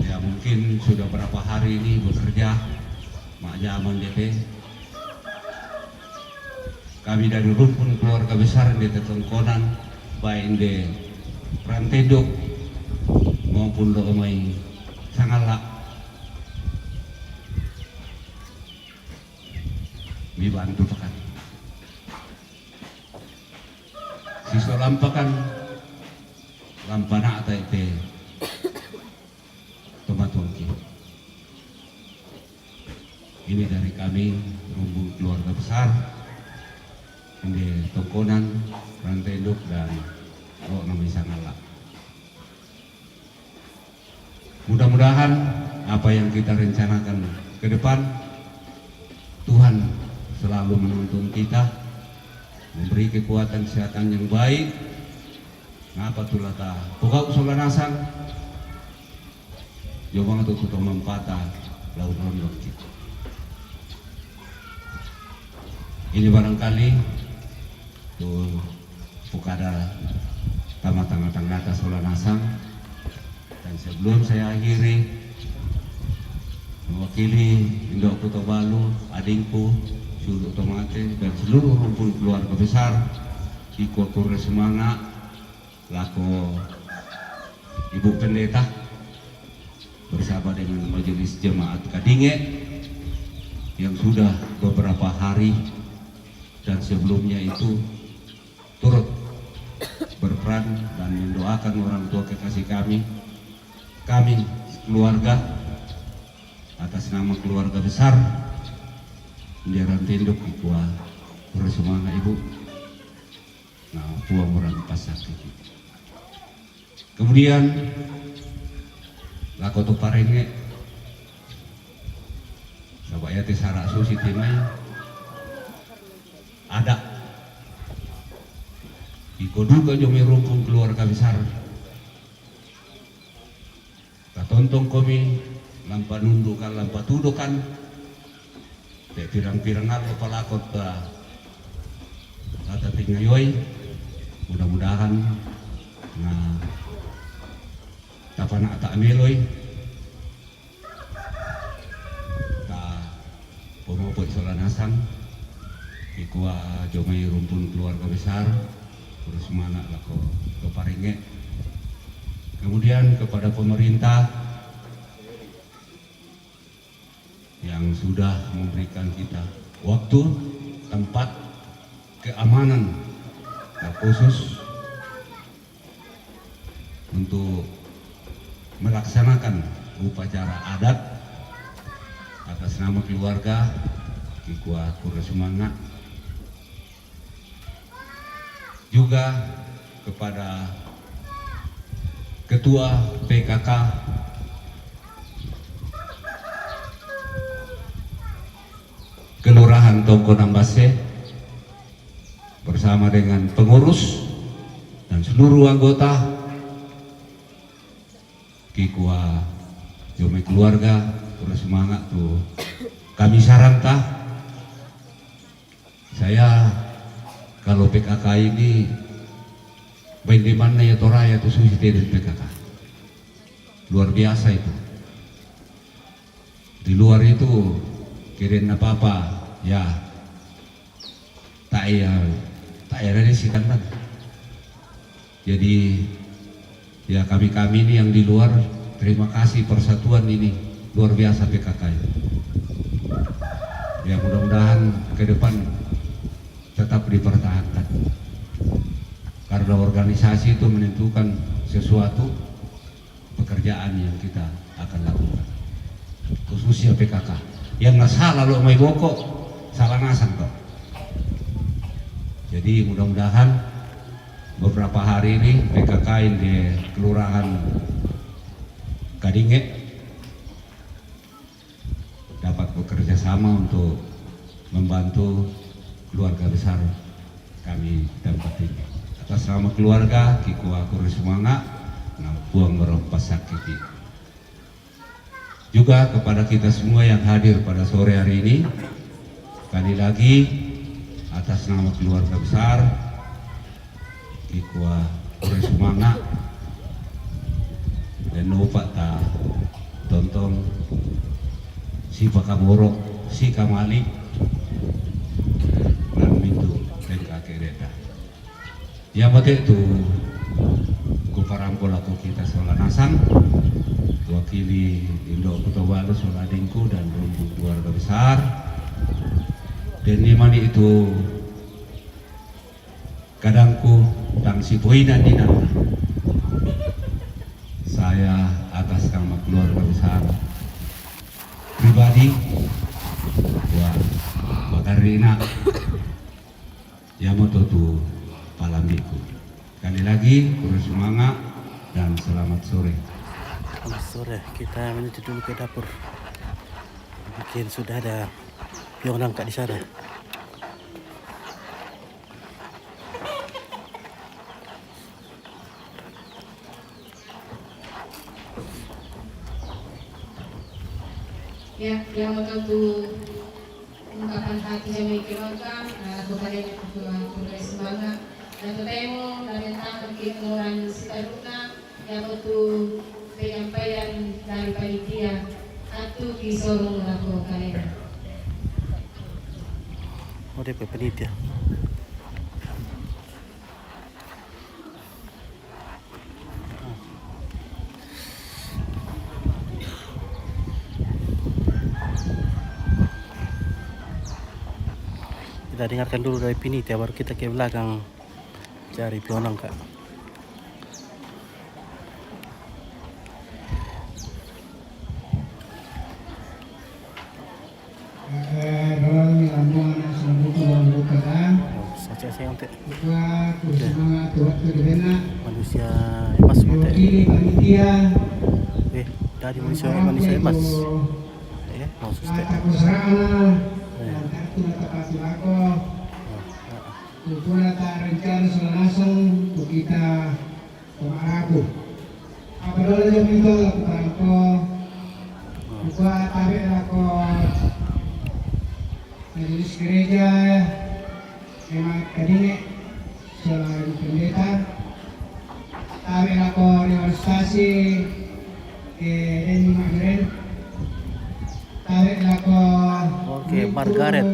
ya mungkin sudah berapa hari ini bekerja, mak zaman DP. Kami dari rumpun keluarga besar di Tetengkonan, baik di Rantedok maupun Loomai Sangala, dibantu pekan. Sisa lampakan lampana atau itu tomatongki. Ini dari kami rumpun keluarga besar di Tongkonan, Rantedok dan Loomai Sangala. Mudah-mudahan apa yang kita rencanakan ke depan, Tuhan selalu menuntun kita, memberi kekuatan kesehatan yang baik. Ngapa tulah ta? Pokok Solanasang, jomang itu tutup mempata laut rondok kita. Ini barangkali tuh pukada tamat-tamat Solanasang. Dan sebelum saya akhiri, mewakili Indok Kota Balu, adingku, Sulu Tomate dan seluruh rumpun keluarga besar Iko Kure Semanga, lako Ibu Pendeta bersama dengan Majelis Jemaat Kadinge yang sudah beberapa hari dan sebelumnya itu turut berperan dan mendoakan orang tua kekasih kami keluarga atas nama keluarga besar Ndiaran Tinduk Ikua Bersumanga Ibu nah puang orang pasak. Kemudian Lakoto Parenge Sabaya Tesara Susi Timai ada Iko duga jomi rumpun keluarga besar katontong kami lampa nundukan lampa tudukan te pirang-pirang apa palakot kata tingayoy mudah-mudahan nah tapana tak meloy ta pomopot solanasan ikua jomai rumpun keluarga besar terus mana lako keparinge. Kemudian kepada pemerintah yang sudah memberikan kita waktu, tempat, keamanan khusus untuk melaksanakan upacara adat atas nama keluarga Kikua Kure Semanga, juga kepada Ketua PKK Kelurahan Tongko Nambase bersama dengan pengurus dan seluruh anggota Kikua Jome keluarga terus semangat tuh kami saranta saya kalau PKK ini bagaimana ya Toraya itu susi dari PKK luar biasa itu. Di luar itu kirim apa-apa ya tak ada sih kan. Jadi ya kami ini yang di luar terima kasih persatuan ini luar biasa PKK itu. Ya mudah-mudahan ke depan tetap dipertahankan. Karena organisasi itu menentukan sesuatu pekerjaan yang kita akan lakukan, khususnya PKK. Yang nggak salah lo mai bokok, salah nasan kok. Jadi mudah-mudahan beberapa hari ini PKK di Kelurahan Kadinge dapat bekerja sama untuk membantu keluarga besar kami tempat ini. Atas nama keluarga Kikua Kure Semanga Nampuang Merompas Sakiti. Juga kepada kita semua yang hadir pada sore hari ini, sekali lagi atas nama keluarga besar Kikua Kure Semanga dan lupa ta tontong si Pakamoro si Kamali dan Mintu dan Kakereta. Ya mati itu kuparampol aku kita solanasan wakili Indo Kota Balu soladingku dan rumpun keluarga besar dan nimani itu kadangku tang si poinan dina saya atas nama keluarga besar pribadi wah makarina ya moto tu palambiku. Sekali lagi Kure Semanga dan selamat sore. Selamat sore, kita menuju dulu ke dapur. Mungkin sudah ada yang nangkap di sana. Ya, yang betul ungkapan hati kami keluarga, lakukan yang Kure Semanga. Dan ketemu dan tentang Kelurahan Sitaruna yang betul penyampaian dari panitia Atu kisorong lako kalian. Oh, dia penitia. Kita dengarkan dulu dari penitia, baru kita ke belakang cari pionang, Kak. Dalam lambungan seluruh bukan. Saya untuk Buka kursunga tuat kedena. manusia emas untuk. Ini panitia. Dari manusia emas. Mau sustain. Aku serana. Aku natapati ako. Kupuna ta rencana selanasang untuk kita pemaraku. Apa dulu jam itu lakukan ako. Buka tabi ako. Majelis gereja memang kadine selain pendeta tabi ako demonstrasi dan magren tabi ako Oke, Margaret.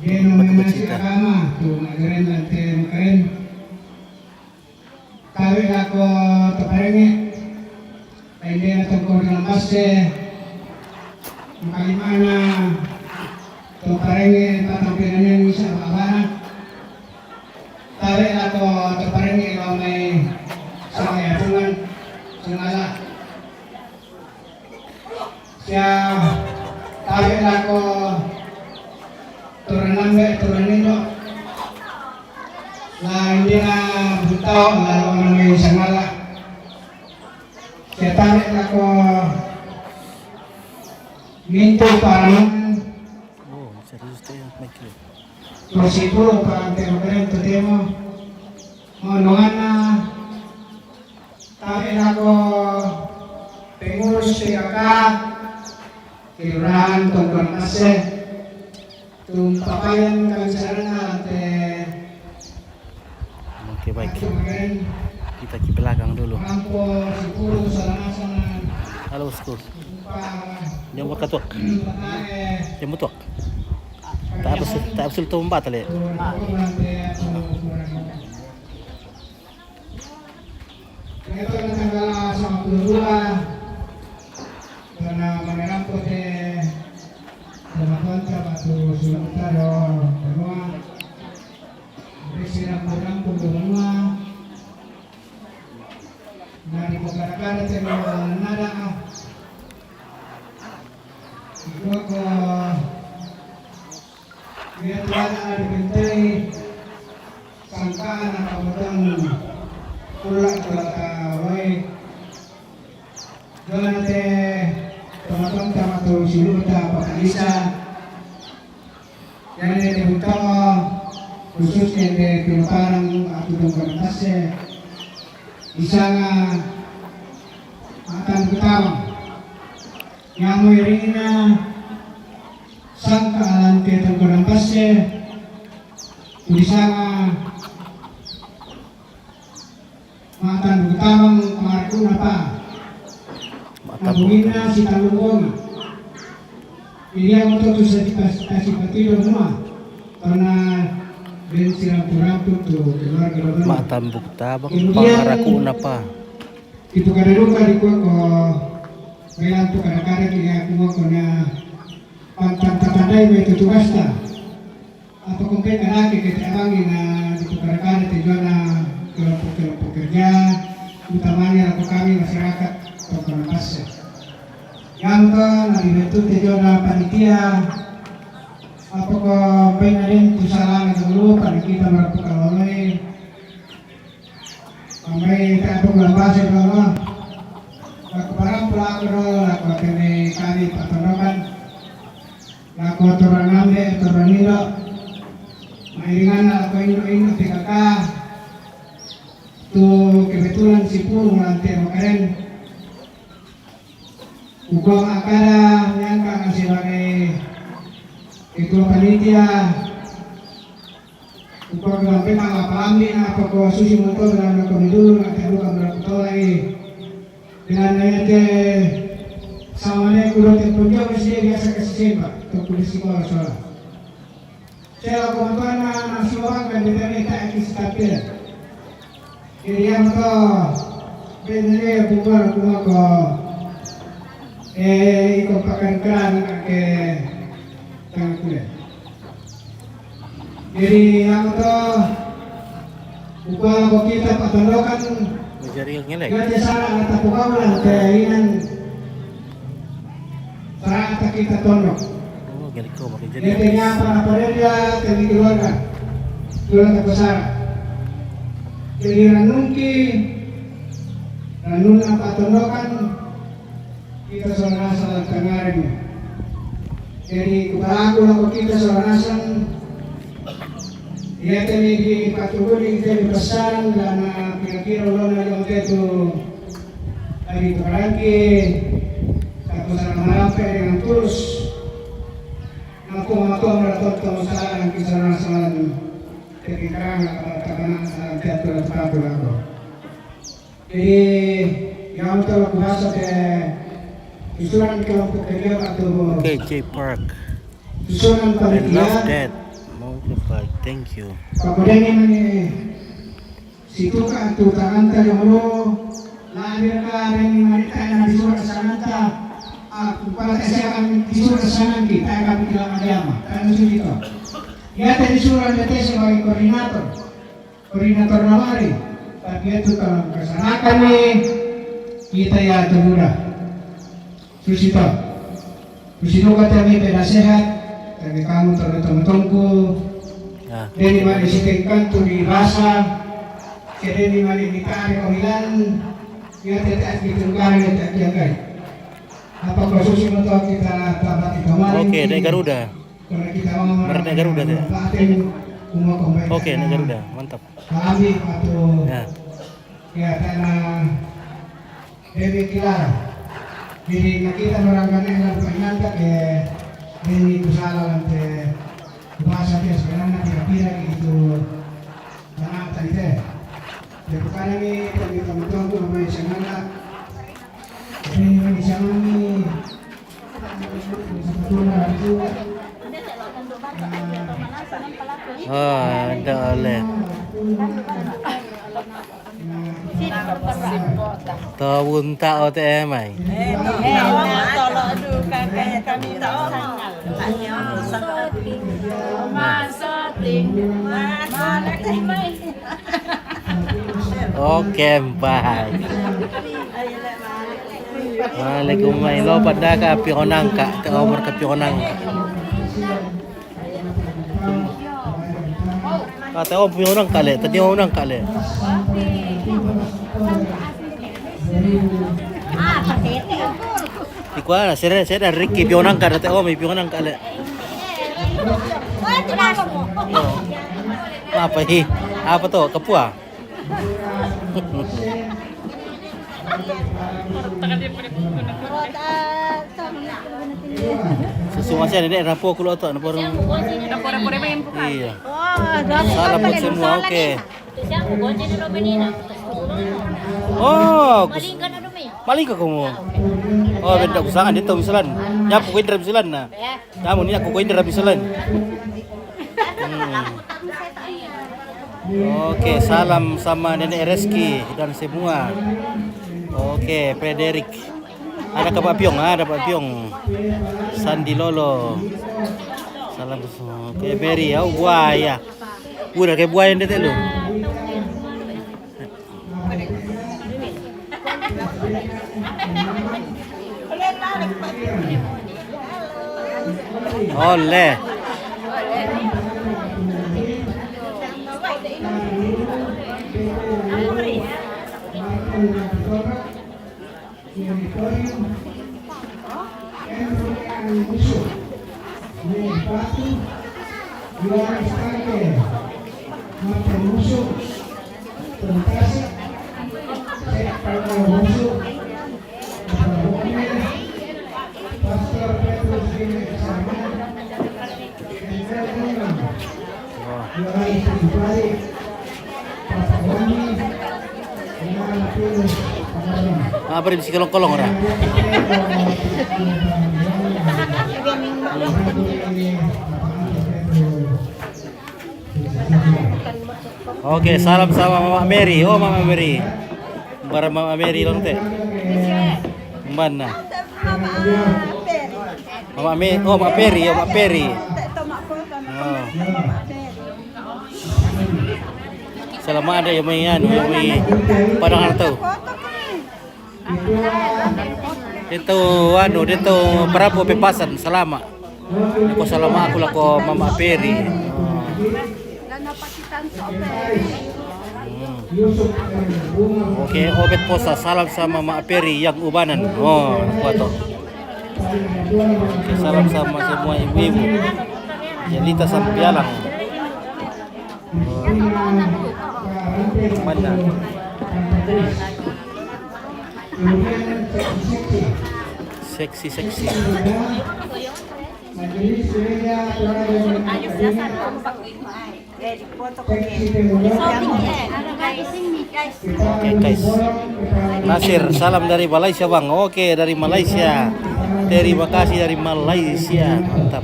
denominasi agama tu magren lante magren tabi ako taparenge hindi na tungkol ng base makalimana Tuparengi patampilannya bisa apa? Tarik atau tuparengi kalau may saya dengan sengaja. Siya tarik ako turanin do. Na hindi na butaw lalo na may sengaja. Siya tarik ako minto para Prosipuro para ang tema monongan na tabi ako pengurus PKK kelurahan Tongkol Mase tumpapayan kami sana ate. Oke, baik. Kita ke belakang dulu. Kampo Sipuro sana. Halo, Skur. Yang berkatuk. Yang betul. Tak betul tu membatal ya. Ito na tanggal sa Pulula karena menerampot dalam kontra batu Sulawesi semua bersiram-ramput semua dari pegara-gara dengan nada itu ko biar ada dibintai sangkaan atau bedang pulang ke Wai dengan teman-teman tamat silu ta Pakalisa yang di utama khususnya di Pinukarang atau Tongkol Mase isang matan utama yang mengiringnya sangkaan di Tongkol Mase isang matan utamang markuna pa nabungina si Talunggong pilih untuk kasih patilo semua karena ben siram-siram tu keluarga Matan bukta pangarakuna pa. Itu kadaruka di ko kailan tu kadakara kaya kumo ko na pantang-tatandai may tutugasta apa kumpay kanaki kaya na dito kadakara tijuan na kelompok kerja utamanya atau kami masyarakat Tongkol Mase yang kan dibentuk juga panitia apa kok pengen usaha dulu panitia melakukan oleh kami tak perlu bahasa dulu aku barang pelaku dulu aku kami patronan aku turun ambil turun ini mainan aku ini PKK tuh kebetulan si Pur nanti kemarin hukum akada menyangka sebagai ketua panitia hukum sampai malah pahami apa kau susi motor dalam kami dulu nanti bukan berapa lagi dengan ayat sama dia kulo temponya mesti biasa kasih sembah untuk kulis sekolah soal. Saya kebetulan nasuang kan dia tak kisah tapir. Jadi yang tu benar bukan ko ikut pakai keran ke tangan kulit. Jadi yang tu bukan ko kita patolokan. Jari yang ngelek. Kerja sana atau pegawai keinginan serata kita tondok. Oh, ngelek kau pakai jari. Intinya apa dia dari keluarga besar. Jadi ranungki, ranun apa tondokan kita seorang asal tengarin. Jadi kepada aku kita seorang asal. Ia tadi di patuguli kita besar dan kira-kira lona yang itu dari keranki satu sama apa dengan tulus aku meratot masalah yang kisah ketika karena jatuh satu aku. Jadi yang untuk bahasa usulan kelompok kerja atau KJ Park. usulan I love panitia. that. Multiply. Thank you. Kemudian ini situ kan tu tangan yang lo lahir kan ini mereka yang disuruh sananta kepala saya akan disuruh sanan kita akan bilang agama kan itu. Ya tadi disuruh dia sebagai koordinator nawari tapi itu kalau kesanakan nih kita ya mudah. Terus itu kata kami penasehat tapi kamu teman-temanku dari mana disingkirkan tu dirasa dari mana ditarik pemilihan dia tidak ditunggang dia tidak diangkat apa proses untuk kita dapat kemarin Oke, naik Garuda. karena kita mau Naik Garuda ya. Oke, naik Garuda. Mantap. kami atau Ya. karena dari kita jadi kita merangkak dengan penyantak ini usaha lantai bahasa dia sebenarnya kira-kira gitu karena tadi deh jadi karena ini kami teman-teman tuh namanya sengaja ini di sana nih satu hari itu Ada oleh. Tahun tak OTM ay. Oke, bye. Waalaikumsalam. Lo pada ka pionang ka, umur ka pionang. Tao pionang kale, tadi orang kale. Ikuan, saya Ricky pionang ka, tao may pionang kale. Apa hi? Apa to? Kapua? Sesuatu saya ini rapo kulo to, rapo. Iya. Salam buat semua, oke. Oh, maling ka kamu. Oh, benda usahaan dito misalan. Ya aku indra misalan na. Kamu ni aku indra misalan. Oke, salam sama Nenek Reski dan semua. Oke, Frederick. Ada Pak Piong, ada Pak Piong. Sandi Lolo. Salam semua. Oke, Berry, au buaya. Udah kayak buaya yang detek lu. Oleh. Wow. Apa di kolong-kolong ora? Oke, salam sama Mama Mary. Oh, Mama Mary. Barang Mama Mary lonte. Mana? Mama Mary. Oh, Mama Peri, oh, Mama Peri. Oh. Selama ada yang may parang ano to? Dito para po pepasan salama. Ako salama ako lako Mama Peri. Oke, obet po sa salam sa Mama Peri yang ubanan. Oh, ano to? Oke, salam sama semua ibu-ibu. Jelita Sampialang. Mana? Seksi. Oke guys, Nasir, salam dari Malaysia bang. Oke, dari Malaysia. Terima kasih dari Malaysia, mantap.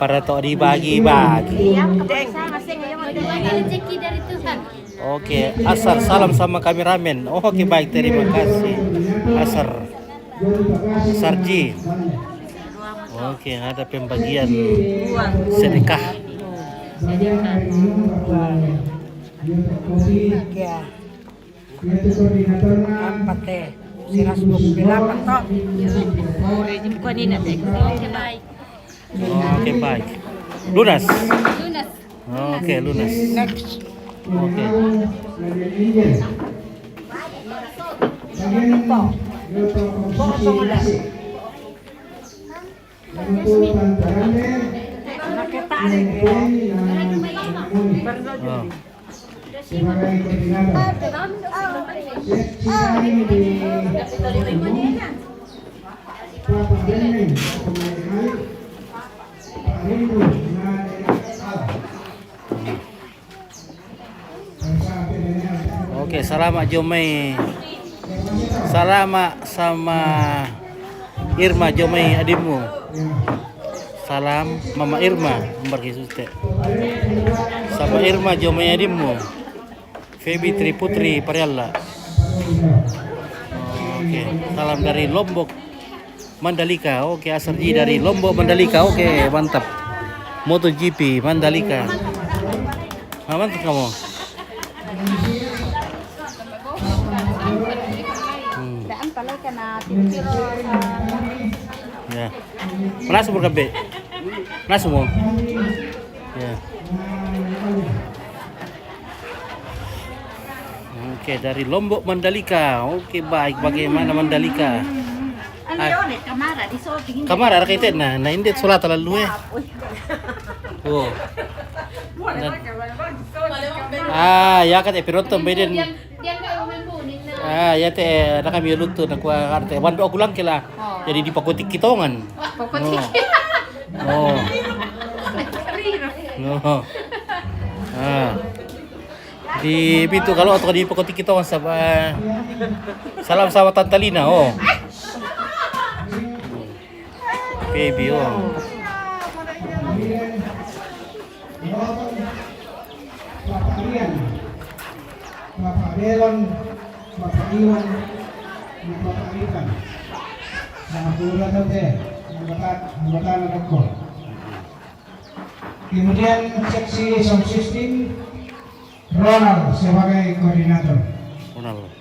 Para to dibagi-bagi. Rezeki dari Tuhan. Oke, Asar, salam sama kameramen. Oke, baik, terima kasih. Sarji. Oke, ada pembagian sedekah. Oke, baik. Lunas. Oke, lunas. Oke. Oke, salamat Jomai. Salamat sama Irma Jomai adikmu. Salam Mama Irma, Mbak sama Irma Jomai adikmu. Febi Triputri Parialla. Oke, salam dari Lombok Mandalika. Oke, Asarji dari Lombok Mandalika. Oke, mantap. MotoGP Mandalika. Mantap kamu. Ya. Mana semua kabe? Mana semua? Ya. Oke, dari Lombok Mandalika. Oke, baik. Bagaimana Mandalika? Kamar ada kaitan nah ini sholat lalu Oh. Ya kan epirotom beden. Ya teh nak kami lutu nak arte wanto aku lang kila. Jadi di pakotik kitongan. Oh. Di pintu kalau atau di pakotik kitongan sama salam sama Tante Lina. Oh. Baby, oh. Bapak Delon, Bapak Iwan, Bapak Ikan. Nah, pula tadi anggota Nagakol. Kemudian seksi sound system Ronald sebagai koordinator.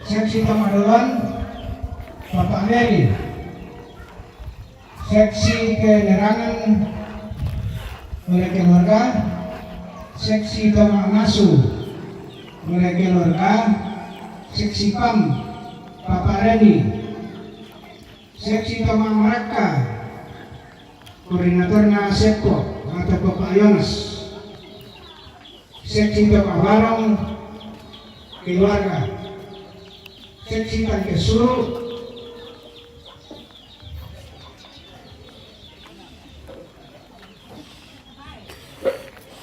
Seksi Tamadolon Bapak Mary. Seksi penerangan oleh keluarga. Seksi pengasuh oleh keluarga. Seksi PAM Bapak Reni. Seksi Taman Mereka koordinatornya Seko atau Bapak Yonas. Seksi Bapak Barong keluarga. Seksikan ke seluruh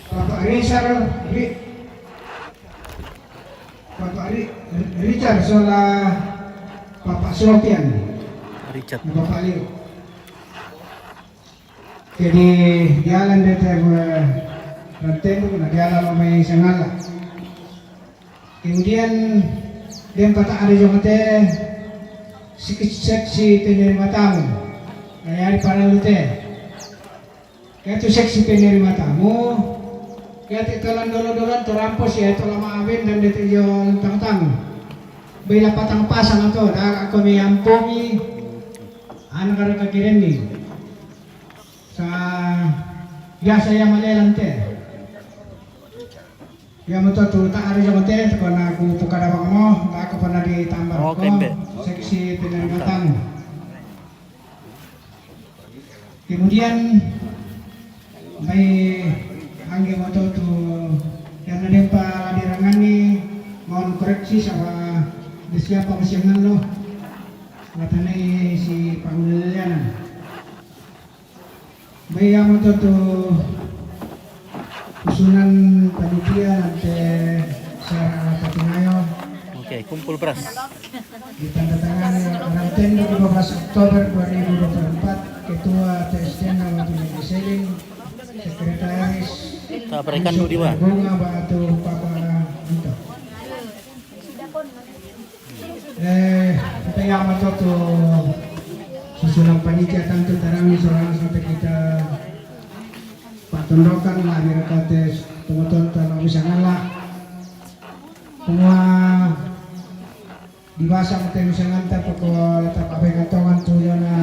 Bapak Richard solah Bapak Sofian, Richard. Bapak Leo. Jadi jalan dari Rantenu, jalan may Sangala. Kemudian dia kata ada juga teh seksi penerima tamu. Kayak para lu teh. Kayak itu seksi penerima tamu. Kayak itu dolan terampos ya itu lama aben dan dia jual tamu. Bila patang pasang atau dah aku meyampungi anak ada kakiren ni. Sa biasa yang malelang teh. Ya betul tuh tak ada yang teh karena aku buka dapat mo, tak aku pernah ditambah seksi penerima tamu. Kemudian may angge moto tuh yang ada pak dirangan ni mohon koreksi sama di siapa masyangan lo, katanya si Pangulian. May yang moto tuh usulan panitia nanti saya Patinayo. Oke, kumpul beras. Ditandatangani Rantenu 15 Oktober 2024, Ketua TSDN Nawati Seling, Sekretaris Tak berikan dulu di mana? Bunga Batu Papa Anto. Kita yang masuk tuh susunan panitia tentu tarang seorang sampai kita patundokan lah direkates penonton tanah bisa ngalah semua dibasa mungkin bisa ngantar pokok letak apa kantongan tuh yana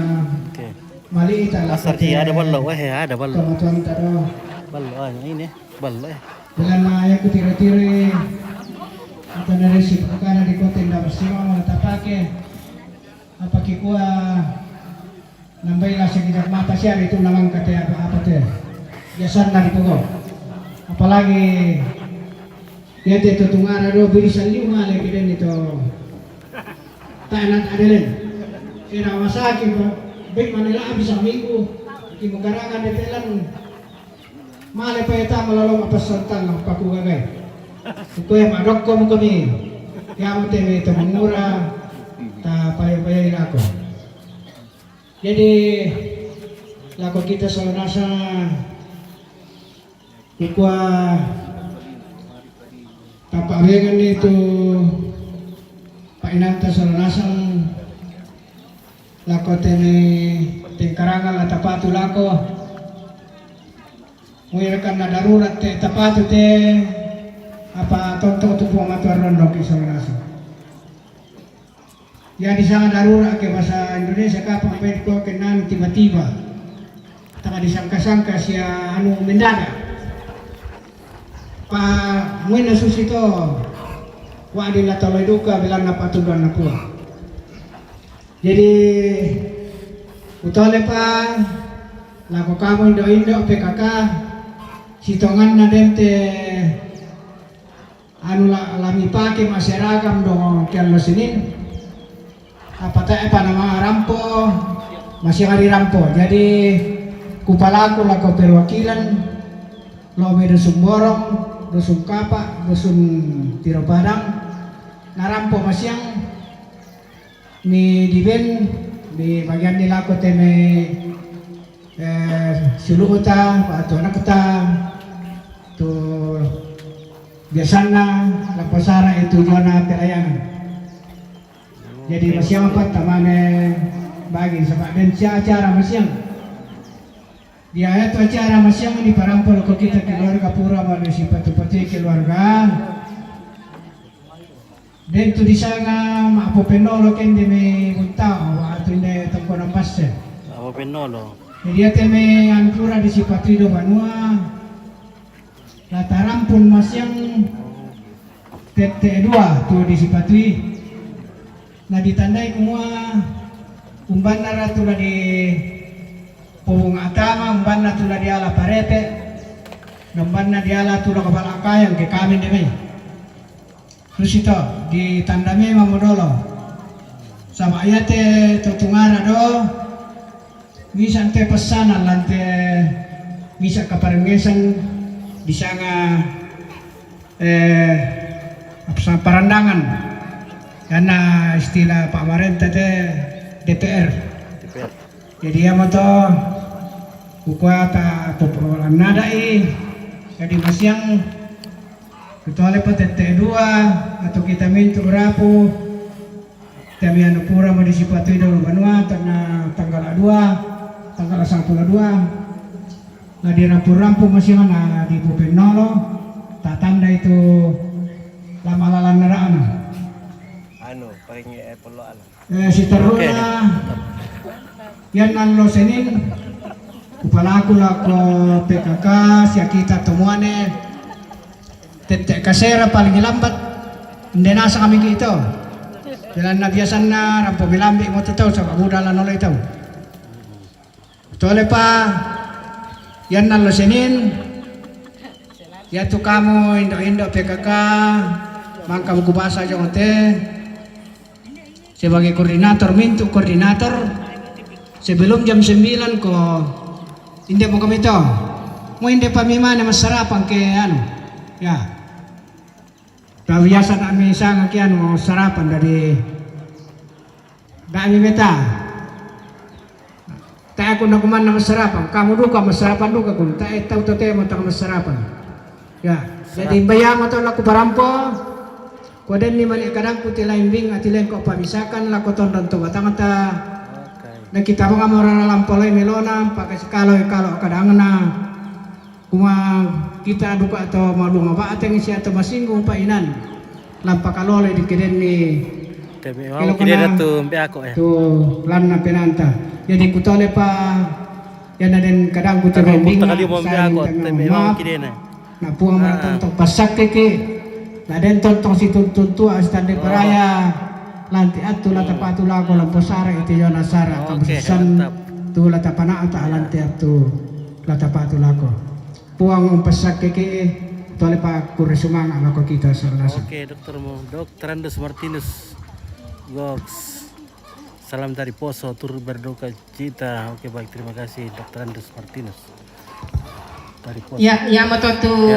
mali ita lah Pasar dia ada ballo, ada ballo. penonton tado Ballo ini, ballo dengan ayah ku tiri-tiri atau dari si perkara di kota indah bersima mau pakai apa kikua nambailah sekitar mata siar itu namang kata apa teh biasa nari pokok apalagi ya itu tungara do birisan lima lagi dan itu tanat adelen kira masakin baik manila bisa minggu kimugarakan detelan male pa eta malalong apasantan ng paku gagay kuya madok ko mo kami kaya mo teme ito mangura ta payay ako jadi lako kita sa nasa kukwa taparengan itu painanta sa nasang lako tene tingkarangan at tapatu lako muirakan na darurat te tapatu te apa tonto tu po matuaron do kisah nasa ya di sana darurat ke bahasa Indonesia kapang pwede ko kenan tiba-tiba taka disangka-sangka siya anu mendadak pa muina susito wa adila toloy duka bilang napatudan na po jadi utole pa lako kamu Indo PKK sitongan na dente anu lami pake masyarakat dong kialo sinin apa nama rampo masih hari rampo jadi kupalaku lako perwakilan lobe dusung borong dusung kapak dusung tiro padang narampo masyang ni diben di bagian ni lako teme suluta atau anak kita tu biasanya lapasara itu zona pelayanan jadi masyang apa tamane bagi sebab dan acara masyang dia itu acara masyang di parampol ko kita keluarga pura manusia patu-patu keluarga dan tu di sana apa penolo ken demi untao atau ini tengko nampas apa penolo dia teme ancura di Sipatido Banua lataram pun masyang TT2 tu di Sipatui nah ditandai semua umban nara tu di Pobong Atama umban na tu di ala Parete umban na di ala tu kapal akayang ke kami demi terus itu di tandame mamodolo sama ayate tutungara do bisa ante pesanan lante bisa kaparengesan di sana parandangan karena istilah Pak Marenta DPR. Jadi ya moto kukuata popolan nadai jadi masyang kecuali PTT 2 atau kita minta rapu kami anu pura mau disipatu dulu banua tanggal 2 tanggal 12 nah di rampu masih mana di Bupenolo tak tanda itu lama lalan neraan Anu, paling perlu alam. si teruna yan nalo senin upalaku lako PKK siya kita temuane tetek kasera paling lambat hindi nasa kami ito jalan na biasan na rampo bilambi mo titaw sa kabudalan ulit ito tole pa yan nalo senin yatu kamu indo PKK mangkam kubasa jongote sebagai koordinator mintu koordinator sebelum jam 9 ko hindi mo kami to mo hindi pa mimana masarapan ke ano ya biasa kami sangat kian mau sarapan dari dami beta tak aku nak kemana masarapan kamu duka masarapan duka kun tak tahu to tema tak masarapan ya jadi bayang atau laku parampo koden ni mani kadang putih lain bing atilen ko pamisakan laku tonton to batangata na kita mga morana lampolay melona pakai kalau kadang na kuma kita duka atau malu ngaba ateng siya atau masinggung painan lampa kalole di keden ni mau kiden tu mbe ako tu lan na penanta jadi kutole pa yan na den kadang kutole binga kali mo mbe ako tebe mau kiden na puang martong pasak keke na den tontong si tuntu astande paraya lanti atu lata patu lago lampo sara iti yona sara kabusan tu lata pana ata lanti atu lata patu lago puang pasak keke tole pa kuresumang ako kita sa nasa. Oke, dokter mo Dr. Andes Martinus Gox salam dari Poso tur berduka cita. Oke, baik, terima kasih Dr. Andes Martinus dari Poso. Ya mototu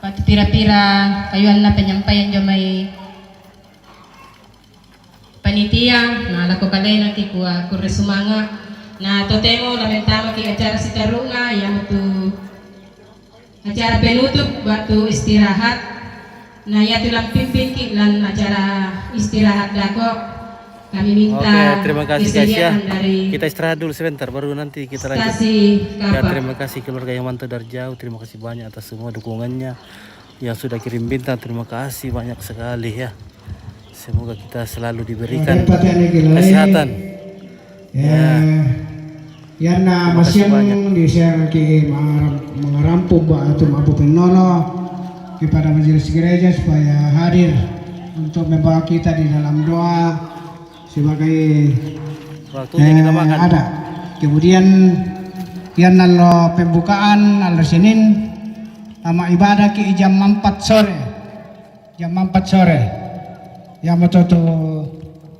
pati pira-pira kayuan na penyampaian jo may panitia na lako kalay nanti kuwa kuresumanga na totemo lamentama ki acara si tarunga yang tu acara penutup waktu istirahat na ya tulang pimpin ki lan acara istirahat dako kami minta Oke, terima kasih guys ya. dari Kita istirahat dulu sebentar baru nanti kita lanjut. Ya, terima kasih keluarga yang mantau dari jauh. Terima kasih banyak atas semua dukungannya yang sudah kirim bintang. Terima kasih banyak sekali ya. Semoga kita selalu diberikan kesehatan. Ya. Yan na masyang di siya mengerampu atau Abu Penolo kepada majelis gereja supaya hadir untuk membawa kita di dalam doa sebagai waktunya kita makan. Ada. Kemudian yan nalo pembukaan nalo Senin sama ibadah ki jam 4 sore. Jam 4 sore. Yang betul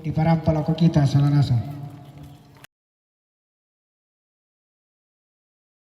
di parampal aku kita salah nasa.